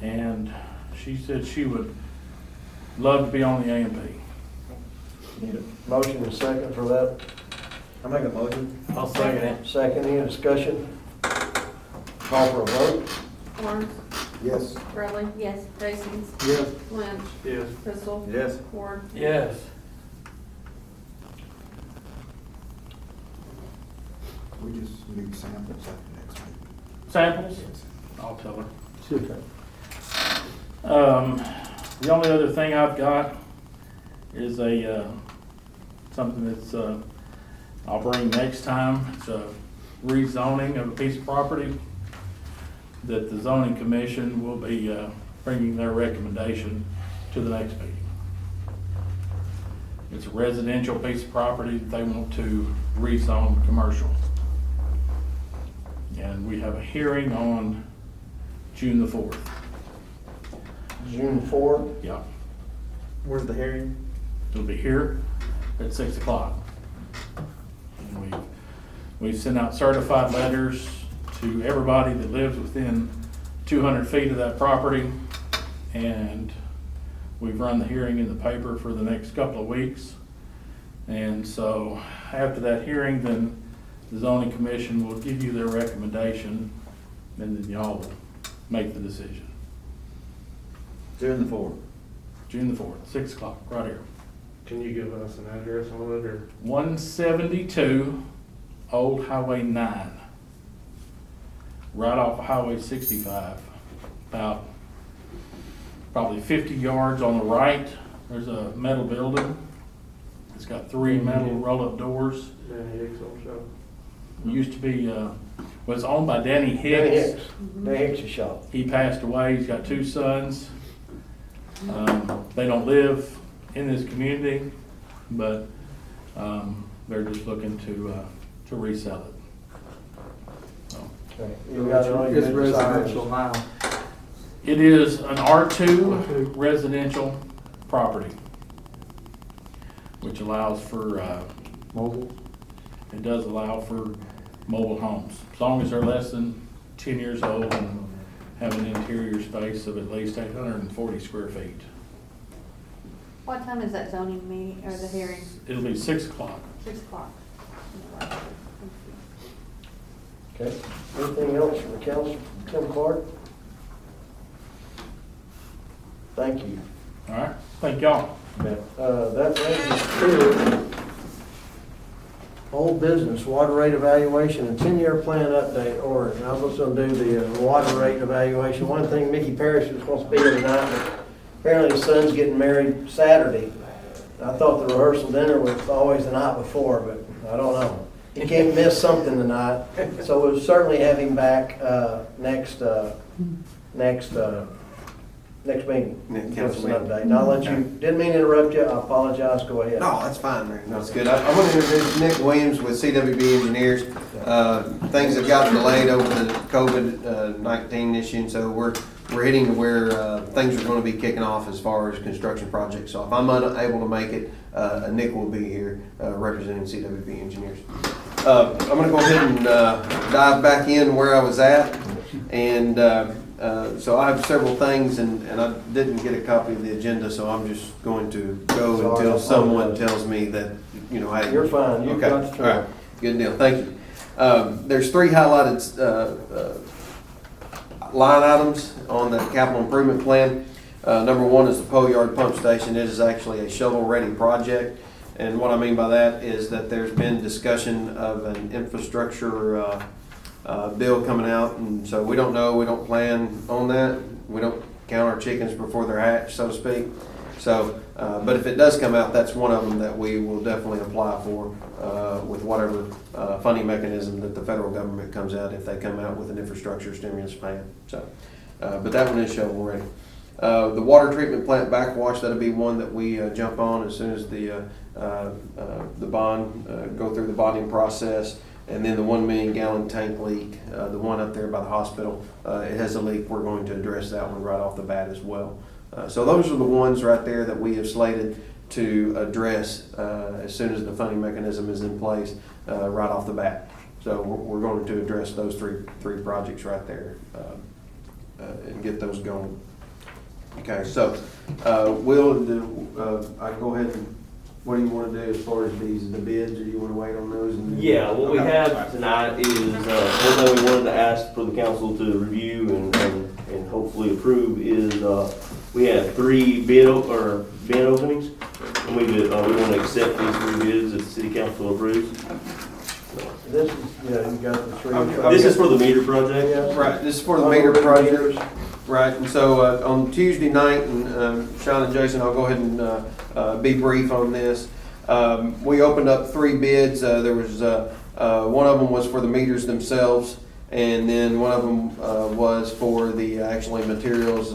and she said she would love to be on the A&P. Need a motion and a second for that. I make a motion. I'll second it. Second, any discussion? Call for a vote? Lawrence, Yes. Bradley. Yes. Hastings. Yes. Lynch. Yes. Pistol. Yes. Ward. Yes. We just need samples at the next meeting. Samples? I'll tell her. Super. The only other thing I've got is something that's, I'll bring next time. It's a rezoning of a piece of property that the zoning commission will be, bringing their recommendation to the next meeting. It's a residential piece of property that they want to rezone commercial. And we have a hearing on June the 4th. June 4th. Yeah. Where's the hearing? It'll be here at 6 o'clock. And we've sent out certified letters to everybody that lives within 200 feet of that property. And we've run the hearing in the paper for the next couple of weeks. And so after that hearing, then the zoning commission will give you their recommendation, and then y'all will make the decision. June the 4th. June the 4th, 6 o'clock, right here. Can you give us an address on it, or? 172 Old Highway 9, right off of Highway 65. About probably 50 yards on the right, there's a metal building. It's got 3 metal roll-up doors. Danny Hicks old shop. Used to be, was owned by Danny Danny Hicks. Hicks. Danny Hicks' shop. He passed away, he's got 2 sons. They don't live in this community, but they're just looking to resell it. So, Okay. You got it on your It's residential desires. now. it is an R2 residential property, which allows for, Mobile. it does allow for mobile homes, as long as they're less than 10 years old and have an interior space of at least 840 square feet. What time is that zoning meeting, or the hearing? It'll be 6 o'clock. 6 o'clock. Okay. Anything else from the council? Tim Clark? Thank you. All right, thank y'all. That brings us to Old business, water rate evaluation and 10-year plan update, Oregon. I was gonna do the water rate evaluation. One thing, Mickey Parrish was supposed to be here tonight, but apparently his son's getting married Saturday. I thought the rehearsal dinner was always the night before, but I don't know. You can't miss something tonight, so we'll certainly have him back next meeting. Give us an update. And I'll let you, didn't mean to interrupt you, I apologize, go ahead. No, that's fine, man. That's good. I want to introduce Nick Williams with CWB Engineers. Things have gotten delayed over the COVID-19 issue, and so we're hitting to where things are going to be kicking off as far as construction projects. So if I'm unable to make it, Nick will be here representing CWB Engineers. I'm going to go ahead and dive back in where I was at, and so I have several things, and I didn't get a copy of the agenda, so I'm just going to go until someone tells me that, you know, hey. You're fine. You've Okay, got the all truth. right, good deal, thank you. There's 3 highlighted line items on the capital improvement plan. Number 1 is the Poe Yard Pump Station. It is actually a shovel-ready project, and what I mean by that is that there's been discussion of an infrastructure bill coming out, and so we don't know, we don't plan on that. We don't count our chickens before they're hatched, so to speak. So, but if it does come out, that's one of them that we will definitely apply for with whatever funding mechanism that the federal government comes out, if they come out with an infrastructure stimulus plan. So, but that one is shovel ready. The water treatment plant backwash, that'll be one that we jump on as soon as the bond, go through the bonding process. And then the 1 million gallon tank leak, the one up there by the hospital, it has a leak. We're going to address that one right off the bat as well. So those are the ones right there that we have slated to address as soon as the funding mechanism is in place right off the bat. So we're going to address those three projects right there and get those going. Okay, so I go ahead and, what do you want to do as far as the bids, or do you want to wait on those? Yeah, what we have tonight is, one thing we wanted to ask for the council to review and hopefully approve is, we have 3 bid openings. And we want to accept these 3 bids if the city council approves. This is, yeah, you got the 3. This is for the meter project? Yeah. Right, this is for the meter project. Right, and so on Tuesday night, and Sean and Jason, I'll go ahead and be brief on this. We opened up 3 bids. There was one of them was for the meters themselves, and then one of them was for the actually materials,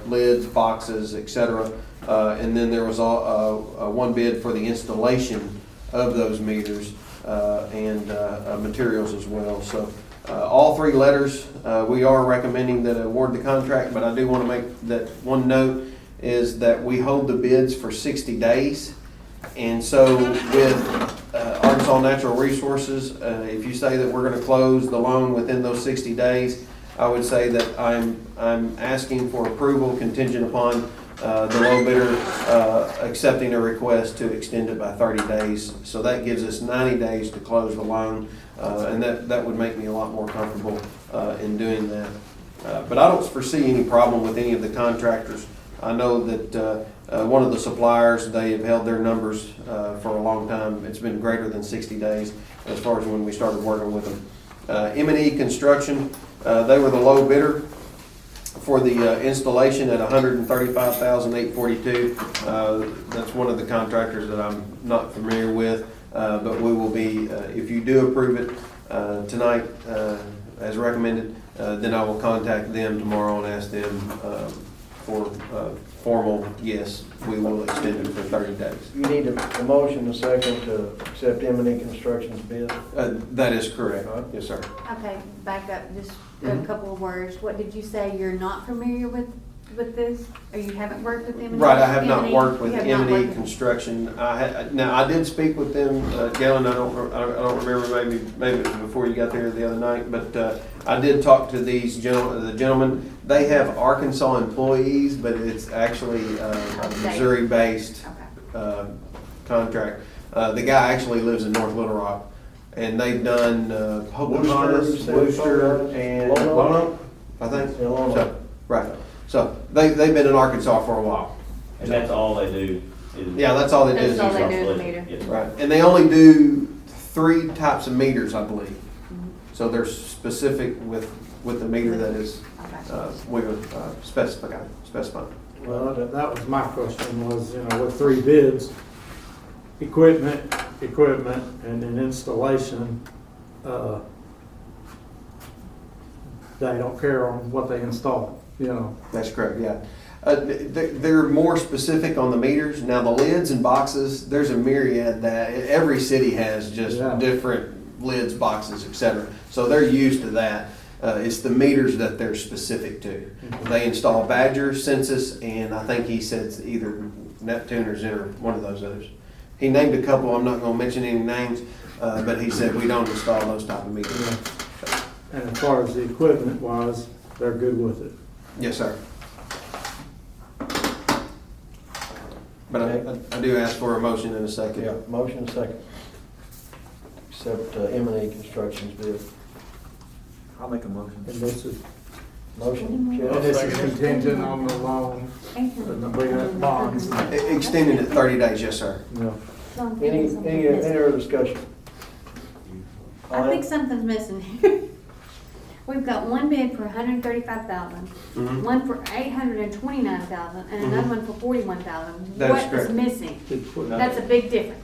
lids, boxes, etc. And then there was one bid for the installation of those meters and materials as well. So. All 3 letters, we are recommending that award the contract, but I do want to make that one note is that we hold the bids for 60 days. And so with Arkansas Natural Resources, if you say that we're going to close the loan within those 60 days, I would say that I'm asking for approval contingent upon the low bidder accepting a request to extend it by 30 days. So that gives us 90 days to close the loan. And that would make me a lot more comfortable in doing that. But I don't foresee any problem with any of the contractors. I know that one of the suppliers, they have held their numbers for a long time. It's been greater than 60 days as far as when we started working with them. M&E Construction, they were the low bidder for the installation at $135,842. That's one of the contractors that I'm not familiar with. But we will be, if you do approve it tonight as recommended, then I will contact them tomorrow and ask them for formal, yes, we will extend it for 30 days. You need a motion, a second to accept M&E Construction's bid? That is correct. Yes, sir. Okay, back up just a couple of words. What did you say you're not familiar with this, or you haven't worked with them? Right, I have not worked with You have not M&E worked- Construction. Now, I did speak with them, Galen, I don't remember, maybe it was before you got there the other night, but I did talk to the gentlemen. They have Arkansas employees, but it's actually a Missouri-based contract. The guy actually lives in North Little Rock, and they've done Pocahontas, Wooster, and Lonoke, I think. So, right. So they've been in Arkansas for a while. And that's all they do? Yeah, that's all they do. That's all they do is the meter. Yes. Right, and they only do 3 types of meters, I believe. So they're specific with the meter that is, we're specifying. Well, that was my question was, with 3 bids, equipment, and then installation, they don't care on what they install, That's correct, yeah. They're more specific on the meters. Now, the lids and boxes, there's a myriad that, every city has just Yeah. different lids, boxes, etc. So they're used to that. It's the meters that they're specific to. They install Badger, Census, and I think he said either Neptune or Zinner, one of those others. He named a couple, I'm not gonna mention any names, but he said we don't install those type of meters. And as far as the equipment wise, they're good with it. Yes, sir. But I do ask for a motion in a second. Yeah, motion second. Accept M&E Construction's bid. I'll make a motion. And this is, Motion, and Jeff? this is contingent on the loan, and the bonds. Extended it 30 days, yes, sir. Any other discussion? I think something's missing here. We've got one bid for $135,000, Mhm. one for $829,000, and another one for $41,000. That is What is correct. missing? Equipment. That's a big difference.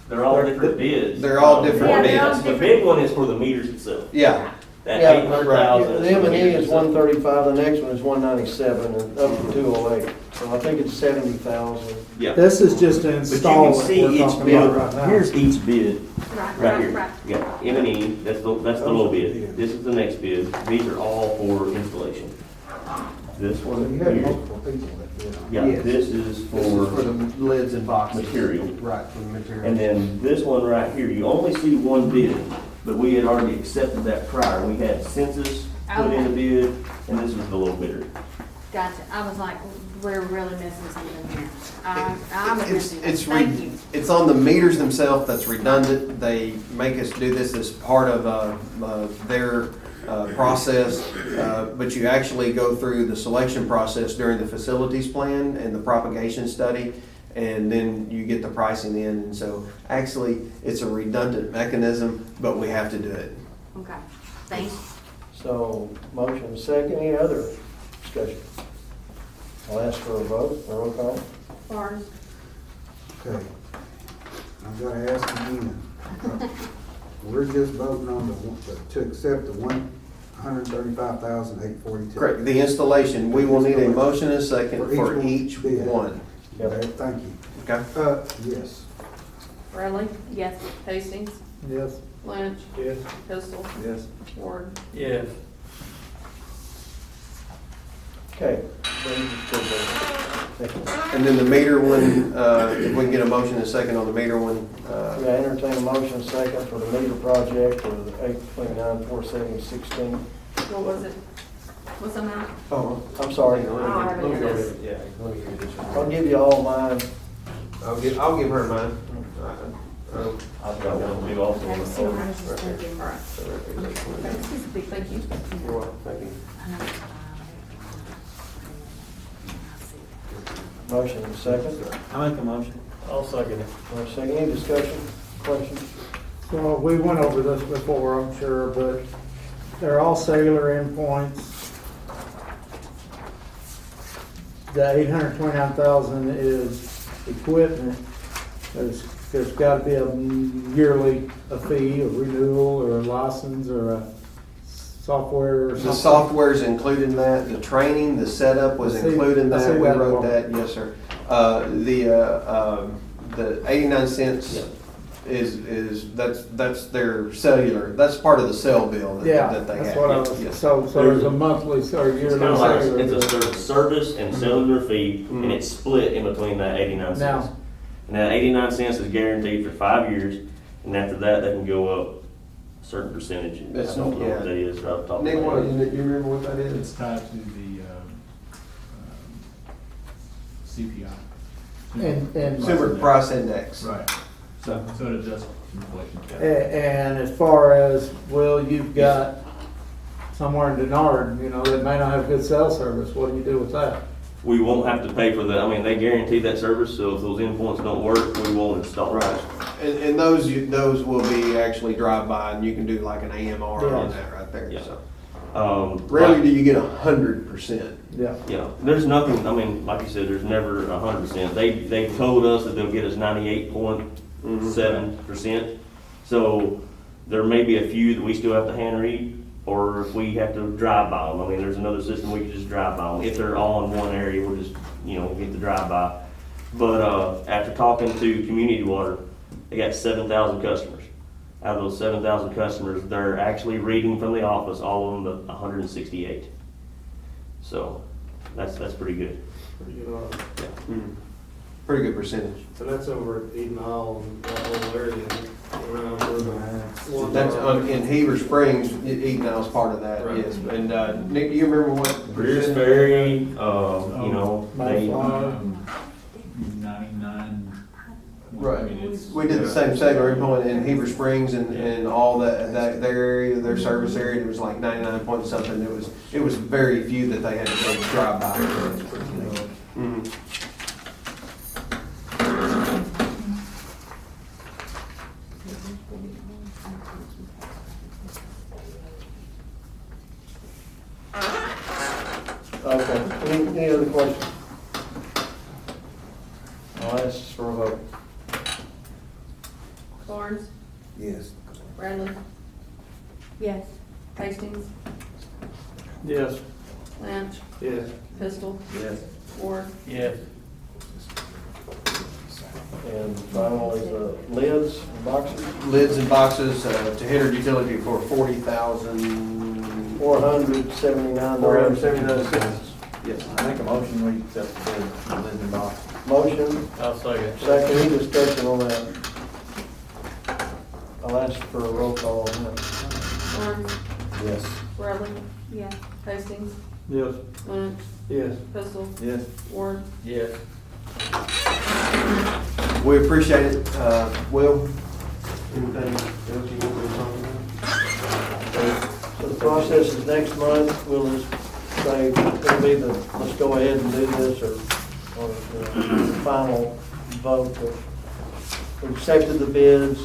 They're all different bids. They're all different Yeah, they're all bids. The big one is for the meters itself. Yeah, That Yeah, 800,000. the M&E is 135, the next one is 197, and up to 208. So I think it's 70,000. Yeah. This is just to But you install can it, see we're each talking bid, about right now. here's each bid, right here. Right. You got M&E, that's the low bid. This is the next bid. These are all for installation. This So one you had here, multiple people that bid on it. yeah, Yes. this is this is for for the lids and boxes. material. Right, for the material. And then this one right here, you only see one bid, but we had already accepted that prior. We had Census put in a bid, and this was the low bidder. Gotcha. I was like, we're really missing something here. I'm It's, missing. it's, Thank you. it's on the meters themselves that's redundant. They make us do this as part of their process, but you actually go through the selection process during the facilities plan and the propagation study, and then you get the pricing in. And so actually, it's a redundant mechanism, but we have to do it. Okay, thanks. So, motion second, any other discussion? I'll ask for a vote, a roll call. Barnes, Okay. I've got to ask again. We're just voting on to accept the $135,842. Correct. The installation, we will need a motion and a second For each for one. each Bid. one. Okay, thank you. Okay? Yes. Bradley, yes. Hastings, Yes. Lynch, Yes. Pistol, Yes. Ward. Yes. Okay. Thank you. And then the meter one, if we can get a motion and a second on the meter one, Yeah, entertain a motion second for the meter project of 829,470.16. What was it? What's the amount? Oh, I'm sorry. yeah, I'll give you all mine. I'll give her mine. I've got one big also. Have a seat. I was just thinking. All right. This is a big Thank you. You're welcome. Thank you. Motion second. I make a motion. I'll second it. Second, any discussion, questions? So we went over this before, I'm sure, but they're all cellular endpoints. The 829,000 is equipment. There's got to be a yearly fee, a renewal, or a license, or a software or something. The software's included in that, the training, the setup was I see- included in I see that, we that wrote part. that, yes, sir. The 89 cents that's their cellular, that's part of the cell bill Yeah, that they have. that's what I was, Yes. so there's a monthly, or It's yearly kind of like, cellular. it's a service and cellular fee, Mhm. and it's split in between that 89 cents. Now, And that 89 cents is guaranteed for 5 years, and after that, they can go up a certain percentage. I That's- don't know yeah. what that is right off the top of my Nick, head. you remember what that is? It's tied to the CPI. and, Consumer Price Index. Right. So it adjusts inflation. and as far as, well, you've got somewhere in Denard, that may not have good cell service, what do you do with that? We won't have to pay for that. I mean, they guarantee that service, so if those endpoints don't work, we won't install it. Right. And those will be actually drive-by, and you can do like an AMR on that right there, Yeah. so. Rarely do you get 100%. Yeah. Yeah, there's nothing, I mean, like you said, there's never 100%. They told us that they'll get us 98.7%. So there may be a few that we still have to hand read, or if we have to drive by them. I mean, there's another system we can just drive by them. If they're all in one area, we'll just, get the drive by. But, after talking to Community Water, they got 7,000 customers. Out of those 7,000 customers, they're actually reading from the office, all of them, but 168. So that's pretty good. Pretty good on it. Pretty good percentage. So that's over at Eden Hall and that whole area around where That's in Heber Springs, Eden Isle's part of that, Right. yes. And, Nick, do you remember what? Greer's Ferry, they, 99. Right. We did the same secondary point in Heber Springs and all that, their area, their service area, it was like 99 point something. It was very few that they had to go drive by. Mhm. Okay, any other questions? I'll ask for a vote. Barnes, Yes. Bradley, Yes. Hastings, Yes. Lynch, Yes. Pistol, Yes. Ward. Yes. And finally, the lids and boxes, Lids and boxes, to Henry Utility for $40,000. $479. Yes. I make a motion, we accept the bid, lids and boxes. Motion, I'll second. second, any discussion on that? I'll ask for a roll call on that. Barnes, Yes. Bradley, Yes. Hastings, Yes. Lynch, Yes. Pistol, Yes. Ward. Yes. We appreciate it. Will, anything else you want to talk about? So the process is next month, we'll just say, it'll be let's go ahead and do this, or the final vote. We've accepted the bids.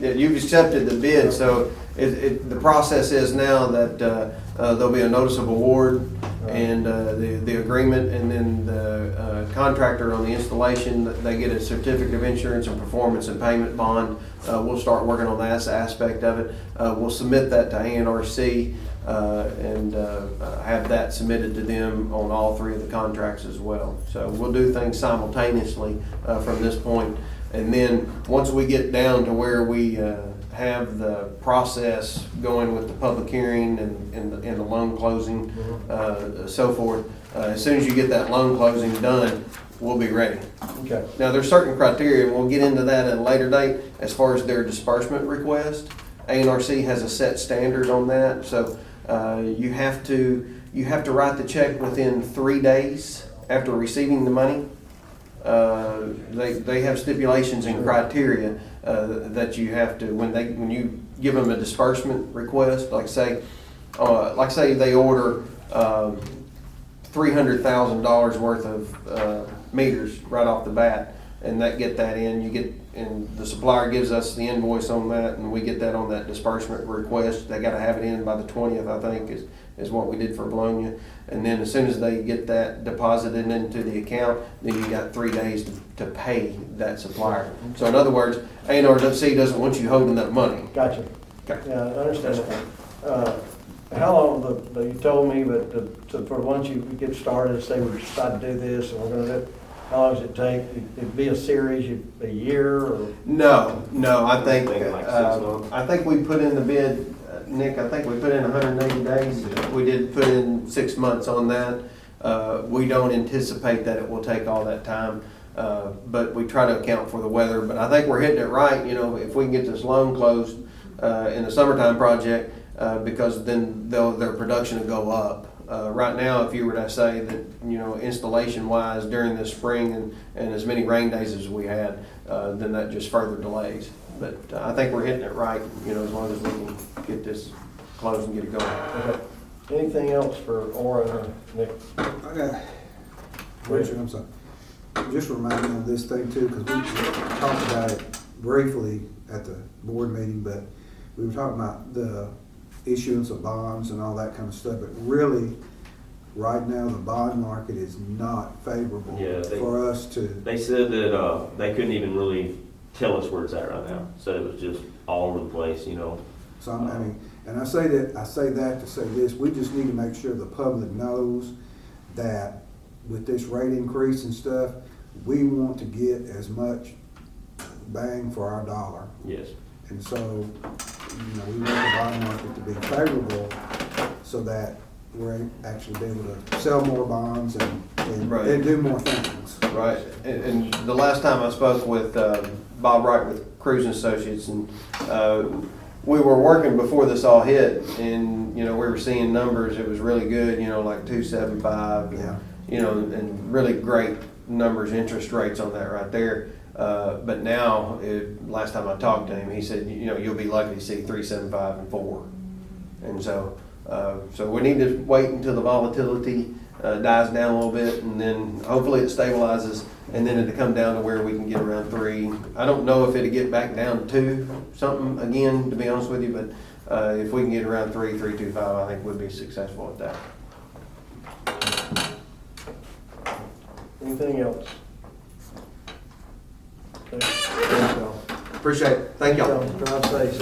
Yeah, you've accepted the bid, so the process is now that there'll be a notice of award and the agreement, and then the contractor on the installation, they get a certificate of insurance and performance and payment bond. We'll start working on that aspect of it. We'll submit that to ANRC and have that submitted to them on all three of the contracts as well. So we'll do things simultaneously from this point. And then, once we get down to where we have the process going with the public hearing and the loan closing, so forth, as soon as you get that loan closing done, we'll be ready. Okay. Now, there's certain criteria, and we'll get into that at a later date, as far as their disbursement request. ANRC has a set standard on that, so you have to write the check within 3 days after receiving the money. They have stipulations and criteria that you have to, when you give them a disbursement request, like say they order $300,000 worth of meters right off the bat, and get that in, and the supplier gives us the invoice on that, and we get that on that disbursement request. They gotta have it in by the 20th, I think, is what we did for Bologna. And then as soon as they get that deposited into the account, then you got 3 days to pay that supplier. So in other words, ANRC doesn't want you holding that money. Gotcha. Okay. Yeah, I understand that. How long, you told me, but for once you get started, say we decide to do this, and we're gonna do it, how long does it take? It'd be a series, a year, or? No, I think, Like 6 months. I think we put in the bid, Nick, I think we put in 180 days. We did put in 6 months on that. We don't anticipate that it will take all that time, but we try to account for the weather. But I think we're hitting it right, if we can get this loan closed in the summertime project, because then their production will go up. Right now, if you were to say that, installation wise during this spring and as many rain days as we had, then that just further delays. But I think we're hitting it right, as long as we can get this closed and get it going. Okay. Anything else for Orrin or Nick? I got, Richard, I'm sorry. Just remind me of this thing too, because we talked about it briefly at the board meeting, but we were talking about the issuance of bonds and all that kind of stuff, but really, right now, the bond market is not favorable Yeah, for us to, They said that they couldn't even really tell us where it's at right now. Said it was just all over the place, you know. so I mean, and I say that to say this, we just need to make sure the public knows that with this rate increase and stuff, we want to get as much bang for our dollar. Yes. And so, you know, we want the bond market to be favorable so that we're actually able to sell more bonds and Right. do more things. Right, and the last time I spoke with Bob Wright with Cruz and Associates, and we were working before this all hit, and, you know, we were seeing numbers, it was really good, you know, like 2.75, Yeah. you know, and really great numbers, interest rates on that right there. But now, last time I talked to him, he said, you know, you'll be lucky to see 3.75 and 4. And so, so we need to wait until the volatility dies down a little bit, and then hopefully it stabilizes, and then it'll come down to where we can get around 3. I don't know if it'll get back down to 2 something again, to be honest with you, but if we can get around 3.25, I think we'd be successful at that. Anything else? Okay, thank y'all. Appreciate it. Thank y'all. Drive safe.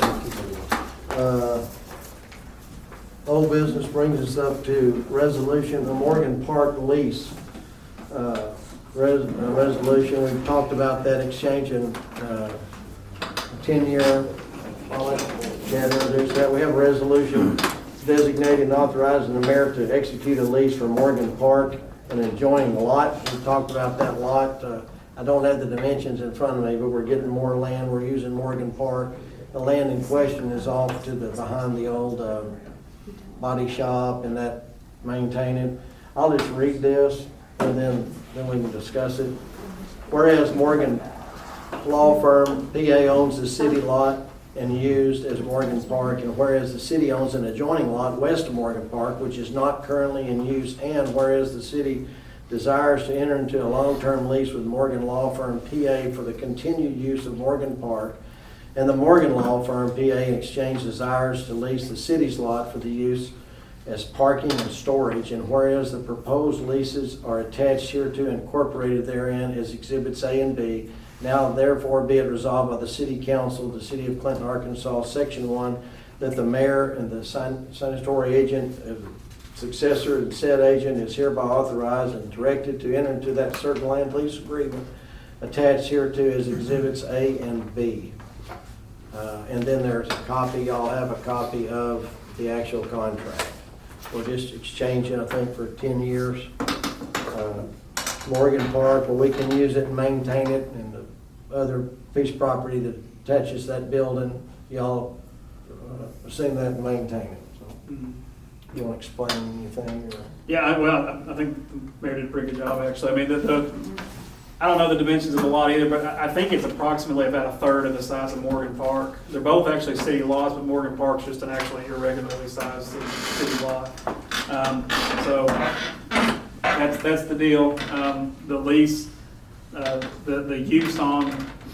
Old business brings us up to resolution, the Morgan Park lease. Resolution, we've talked about that exchanging 10-year, I'll let Chad introduce that. We have a resolution designating and authorizing the mayor to execute a lease for Morgan Park, an adjoining lot. We talked about that lot. I don't have the dimensions in front of me, but we're getting more land. We're using Morgan Park. The land in question is off to the, behind the old body shop and that maintaining. I'll just read this and then we can discuss it. Whereas Morgan Law Firm, PA owns the city lot and used as Morgan Park, and whereas the city owns an adjoining lot west of Morgan Park, which is not currently in use, and whereas the city desires to enter into a long-term lease with Morgan Law Firm, PA for the continued use of Morgan Park, and the Morgan Law Firm, PA in exchange desires to lease the city's lot for the use as parking and storage, and whereas the proposed leases are attached hereto and incorporated therein as Exhibits A and B, now therefore be it resolved by the City Council of the City of Clinton, Arkansas, Section 1, that the mayor and the sanitary agent, successor and said agent is hereby authorized and directed to enter into that certain land lease agreement attached hereto as Exhibits A and B. And then there's a copy, y'all have a copy of the actual contract. We're just exchanging, I think, for 10 years. Morgan Park, well, we can use it and maintain it, and the other piece of property that attaches that building, y'all assume that and maintain it. So, you want to explain anything? Or? Yeah, well, I think the mayor did a pretty good job, actually. I mean, I don't know the dimensions of the lot either, but I think it's approximately about a third of the size of Morgan Park. They're both actually city lots, but Morgan Park's just an actually irregularly sized city lot. So that's the deal. The lease, the use on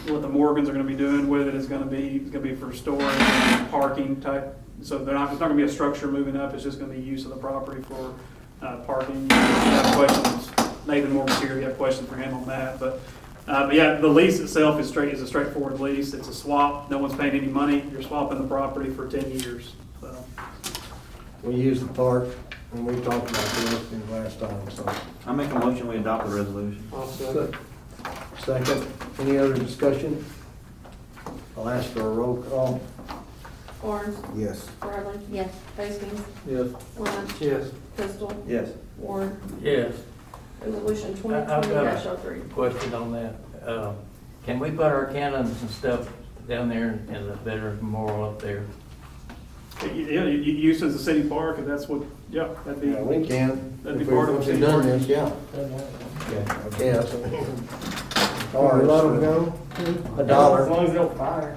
what the Morgans are going to be doing with it is going to be for storage and parking type. So it's not going to be a structure moving up. It's just going to be use of the property for parking. You have questions? Nathan Morgan's here. You have questions for him on that, but yeah, the lease itself is a straightforward lease. It's a swap. No one's paying any money. You're swapping the property for 10 years. So we use the park, and we talked about this last time. So I make a motion, we adopt the resolution. Second. Any other discussion? I'll ask for a roll call. Orange. Yes. Bradley. Yes. Hastings. Yes. Lynch. Yes. Pistol. Yes. Ward. Yes. Resolution I've got 2020-03. a question on that. Can we put our cannons and stuff down there in the Veterans Memorial up there? yeah, you use it as a city park, and that's what. Yeah, that'd be. Yeah, we can. That'd be If we- part of if the we've city done park. this, yeah. I guess. Or let them go. $1. As long as they don't fire.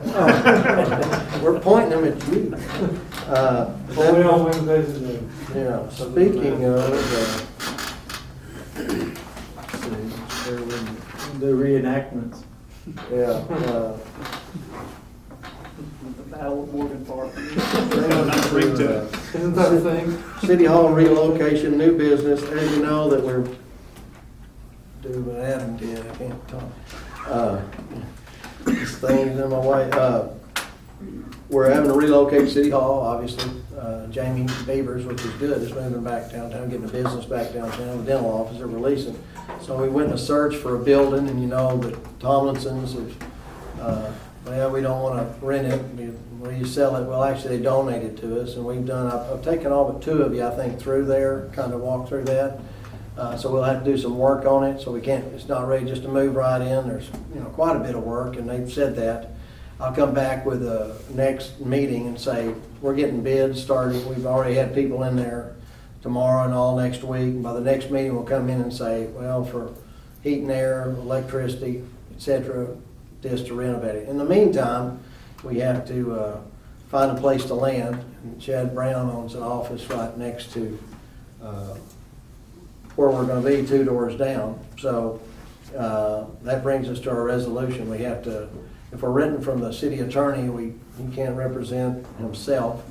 We're pointing them at you. Only on Wednesdays and then. Yeah, speaking of, The reenactments. yeah, the Al Morgan Park. Got a nice ring to it. Isn't that a thing? City Hall relocation, new business, as you know that we're doing what Adam did, I can't talk. This thing's in my way. We're having to relocate City Hall, obviously. Jamie Beavers, which is good, is moving back downtown, getting the business back downtown, the dental office they're releasing. So we went in a search for a building, and you know that Tomlinson's is, well, we don't want to rent it, we sell it. Well, actually, they donated to us, and we've done, I've taken all but 2 of you, I think, through there, kind of walked through that. So we'll have to do some work on it, so we can't, it's not ready just to move right in. There's, quite a bit of work, and they've said that. I'll come back with a next meeting and say, we're getting bids started. We've already had people in there tomorrow and all next week. And by the next meeting, we'll come in and say, well, for heat and air, electricity, et cetera, this to renovate it. In the meantime, we have to find a place to land. And Chad Brown owns an office right next to where we're gonna be, 2 doors down. So that brings us to our resolution. We have to, if we're renting from the city attorney, he can't represent himself.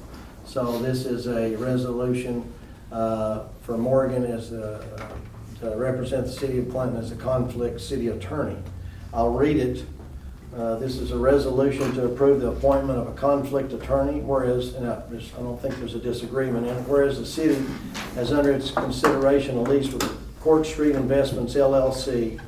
So this is a resolution for Morgan to represent the city of Clinton as a conflict city attorney. I'll read it. This is a resolution to approve the appointment of a conflict attorney, whereas, and I don't think there's a disagreement in it, whereas the city has under its consideration a lease with Court Street Investments LLC,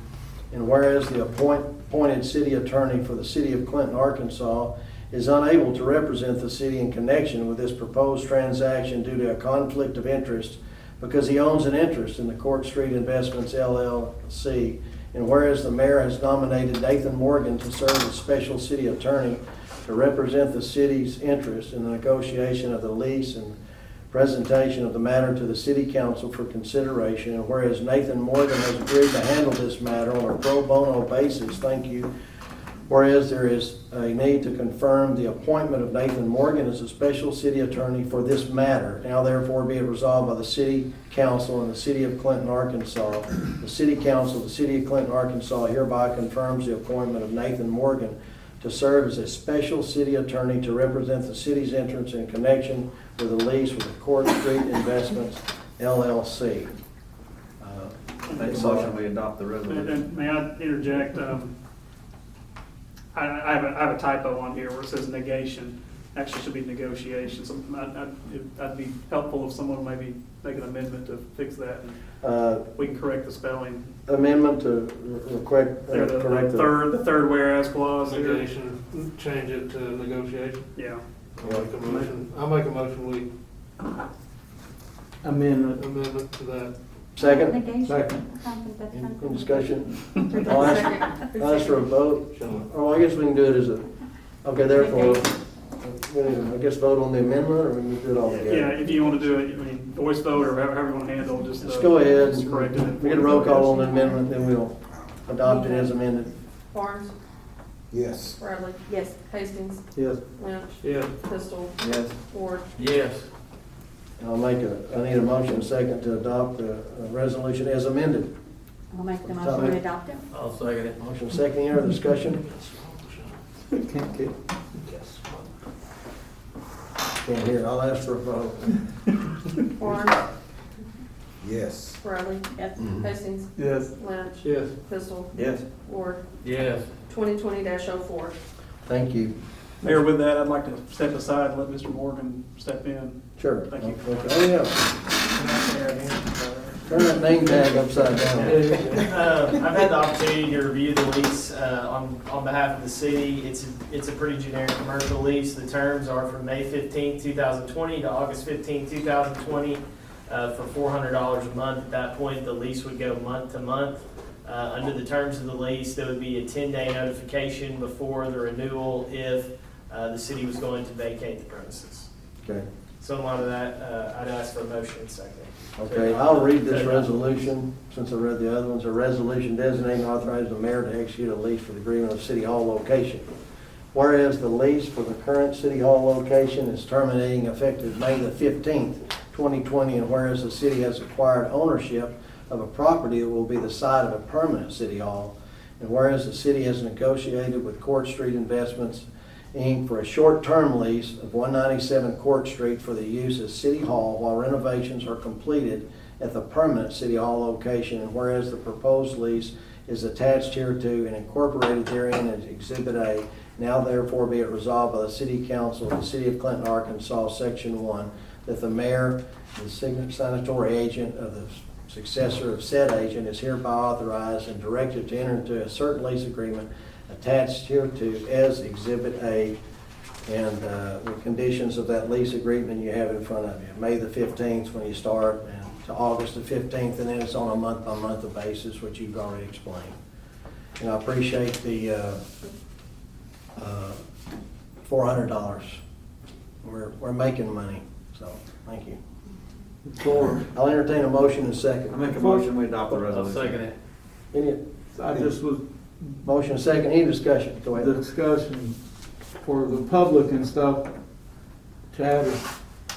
and whereas the appointed city attorney for the city of Clinton, Arkansas, is unable to represent the city in connection with this proposed transaction due to a conflict of interest because he owns an interest in the Court Street Investments LLC, and whereas the mayor has nominated Nathan Morgan to serve as special city attorney to represent the city's interest in the negotiation of the lease and presentation of the matter to the city council for consideration, and whereas Nathan Morgan has agreed to handle this matter on a pro bono basis, thank you. Whereas there is a need to confirm the appointment of Nathan Morgan as a special city attorney for this matter. Now therefore be it resolved by the city council and the city of Clinton, Arkansas. The city council of the city of Clinton, Arkansas hereby confirms the appointment of Nathan Morgan to serve as a special city attorney to represent the city's interests in connection with a lease with the Court Street Investments LLC. Make a motion, we adopt the resolution. And may I interject? I have a typo on here where it says negation. Actually, should be negotiation. So I'd be helpful if someone maybe make an amendment to fix that. And we can correct the spelling. Amendment to correct the third whereas clause. Negation, change it to negotiation. Yeah. I'll make a motion, we amendment to that. Second? Negation. Second. I don't think that's Any something. discussion? I'll ask for a vote. Oh, I guess we can do it as a, okay, therefore, I guess vote on the amendment, or we can do it all together? Yeah, if you want to do it, I mean, voice vote or however you want to handle, just. Let's go ahead. Just correct it. We get a roll call on the amendment, then we'll adopt it as amended. Barnes, Yes. Bradley, Yes. Hastings, Yes. Lynch, Yes. Pistol, Yes. Ward. Yes. I need a motion second to adopt the resolution as amended. I'll make the motion to adopt it. I'll second it. Motion second, any other discussion? Can't hear, I'll ask for a vote. Barnes, Yes. Bradley, Yes. Hastings, Yes. Lynch, Yes. Pistol, Yes. Ward. Yes. 2020-04. Thank you. Mayor, with that, I'd like to step aside and let Mr. Morgan step in. Sure. Thank you. Okay. Oh, yeah. Turn that name tag upside down. I've had the opportunity to review the lease on behalf of the city. It's a pretty generic commercial lease. The terms are from May 15, 2020 to August 15, 2020 for $400 a month. At that point, the lease would go month to month. Under the terms of the lease, there would be a 10-day notification before the renewal if the city was going to vacate the premises. Okay. So in light of that, I'd ask for a motion and second. Okay, I'll read this resolution, since I read the other ones. A resolution designating and authorizing the mayor to execute a lease for the agreement of City Hall location. Whereas the lease for the current City Hall location is terminating effective May the 15th, 2020, and whereas the city has acquired ownership of a property that will be the site of a permanent City Hall, and whereas the city has negotiated with Court Street Investments Inc. for a short-term lease of 197 Court Street for the use as City Hall while renovations are completed at the permanent City Hall location, and whereas the proposed lease is attached hereto and incorporated therein as Exhibit A, now therefore be it resolved by the City Council of the City of Clinton, Arkansas, Section 1, that the mayor, the signatory agent of the successor of said agent, is hereby authorized and directed to enter into a certain lease agreement attached hereto as Exhibit A, and the conditions of that lease agreement you have in front of you. May the 15th when you start, and to August the 15th, and then it's on a month-by-month basis, which you've already explained. And I appreciate the $400. We're making money, so thank you. I'll entertain a motion in a second. I make a motion, we adopt the I'll resolution. second it. Any, I just was, motion in a second, any discussion? Go the ahead. discussion for the public and stuff, Chad or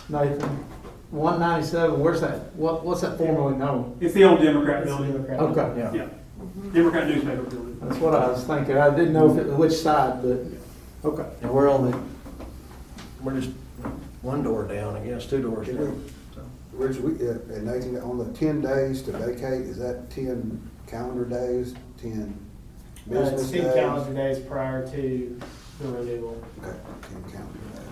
Nathan, 197, where's that? What's that formerly known? It's the old Democrat building. Okay, Yeah. Yeah, Democrat newspaper building. that's what I was thinking. I didn't know which side, but, okay. And we're just one door down, I guess, two doors down. So, Rich, and Nathan, on the 10 days to vacate, is that 10 calendar days, 10 business It's days? 10 calendar days prior to the renewal. Okay, 10 calendar days.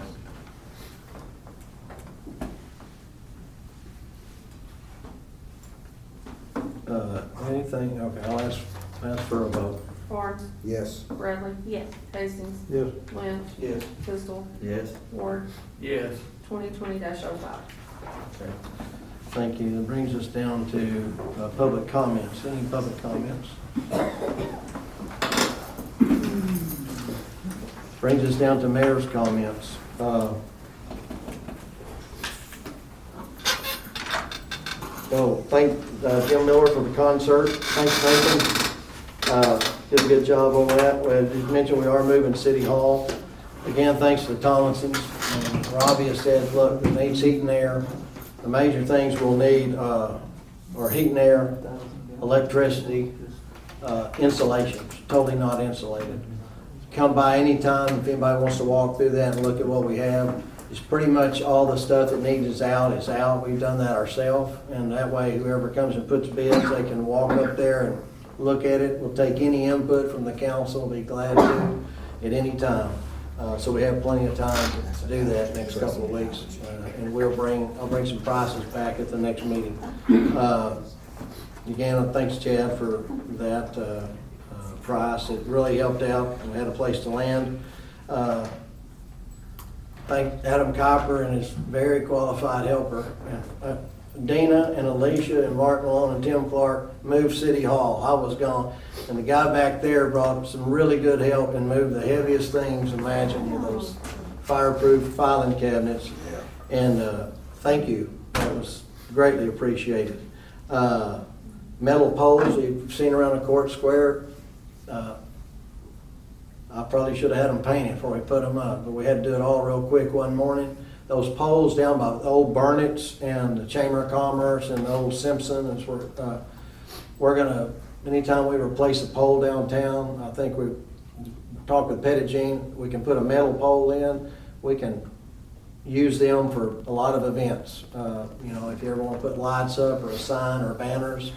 Anything, okay, I'll ask for a vote. Barnes, Yes. Bradley, Yes. Hastings, Yes. Lynch, Yes. Pistol, Yes. Ward, Yes. 2020-05. Okay. Thank you. That brings us down to public comments. Any public comments? Brings us down to mayor's comments. Thank Jim Miller for the concert. Thanks, Nathan. Did a good job on that. As you mentioned, we are moving City Hall. Again, thanks to the Tomlinsons. Robbie has said, look, it needs heat and air. The major things we'll need are heat and air, electricity, insulation, totally not insulated. Come by anytime if anybody wants to walk through that and look at what we have. It's pretty much all the stuff that needs is out. We've done that ourselves, and that way whoever comes and puts bids, they can walk up there and look at it. We'll take any input from the council, be glad to at any time. So we have plenty of time to do that next couple of weeks, and I'll bring some prices back at the next meeting. Again, thanks Chad for that price. It really helped out. We had a place to land. Thank Adam Copper and his very qualified helper. Dina and Alicia and Mark Malone and Tim Clark moved City Hall. I was gone. And the guy back there brought some really good help and moved the heaviest things imaginable, those fireproof filing cabinets. And thank you. That was greatly appreciated. Metal poles you've seen around the court square. I probably should have had them painted before we put them up, but we had to do it all real quick one morning. Those poles down by the old Burnett's and the Chamber of Commerce and the old Simpson, is where, we're gonna, anytime we replace a pole downtown, I think we talked with Pettigene, we can put a metal pole in, we can use them for a lot of events. If you ever wanna put lights up or a sign or banners,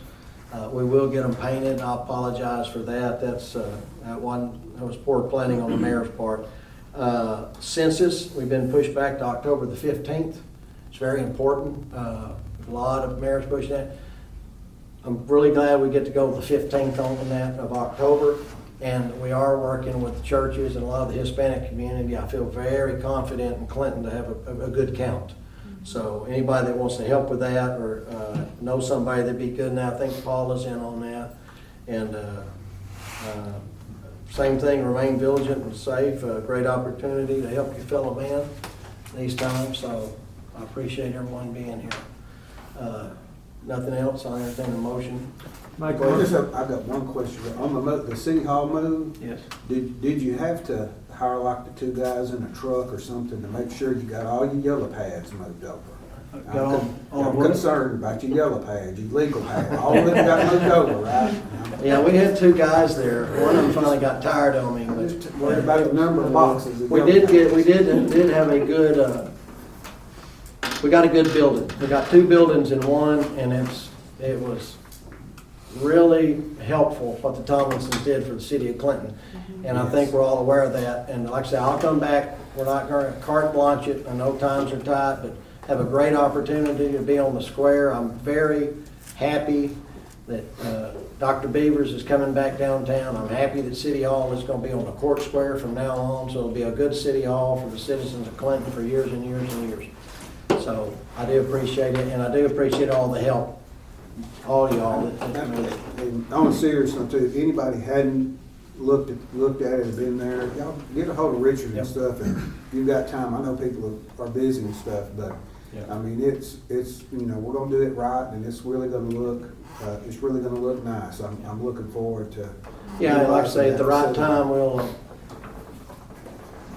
we will get them painted. I apologize for that. That was poor planning on the mayor's part. Census, we've been pushed back to October the 15th. It's very important. A lot of mayors pushing that. I'm really glad we get to go to the 15th on that of October. And we are working with the churches and a lot of the Hispanic community. I feel very confident in Clinton to have a good count. So anybody that wants to help with that or know somebody that'd be good now, I think Paula's in on that. And same thing, remain vigilant and safe. A great opportunity to help your fellow man these times. So I appreciate everyone being here. Nothing else, I'll entertain a motion. I've got one question. On the City Hall move, Yes. did you have to hire like the two guys in a truck or something to make sure you got all your yellow pads moved over? I'm concerned about your yellow pad, your legal pad, all of it got moved over, right? Yeah, we had two guys there. One of them finally got tired on me, but. Just worried about the number of boxes. that We go did back. get, we did have a good, we got a good building. We got two buildings in one, and it was really helpful what the Tomlinsons did for the city of Clinton. And I think we're all aware of that. And like I said, I'll come back. We're not gonna carte blanche it. I know times are tight, but have a great opportunity to be on the square. I'm very happy that Dr. Beavers is coming back downtown. I'm happy that City Hall is gonna be on the court square from now on, so it'll be a good City Hall for the citizens of Clinton for years and years and years. So I do appreciate it, and I do appreciate all the help, all of y'all. And on a serious note too, if anybody hadn't looked at it and been there, y'all get a hold of Richard and stuff, and if you've got time, I know people are busy and stuff, but, I mean, it's, you know, we're gonna do it right, and it's really gonna look nice. I'm looking forward to. Yeah, like I say, at the right time, we'll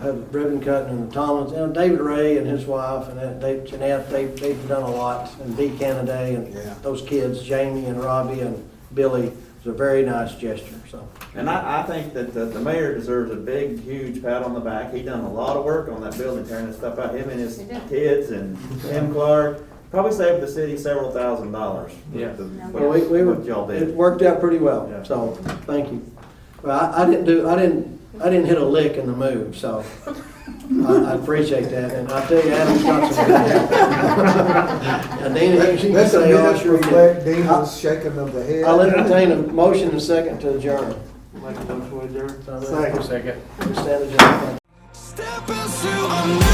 have ribbon cutting and the Tomlins, and David Ray and his wife and Jeanette, they've done a lot, and Dee Kennedy and those kids, Jamie and Robbie and Billy, it was a very nice gesture, so. And I think that the mayor deserves a big, huge pat on the back. He done a lot of work on that building, tearing that stuff out. Him and his kids and Tim Clark probably saved the city several $1,000s. Yeah. Well, Well, y'all did. it worked out pretty well, so, thank you. Well, I didn't hit a lick in the move, so I appreciate that, and I tell you, Adam's got some good help. And Dina, you can Let the say, oh, minutes sure you reflect did. Dina's shaking of the head. I'll entertain a motion and second to adjourn. Make a motion to adjourn. Second. Second. We stand adjourned. Step into a new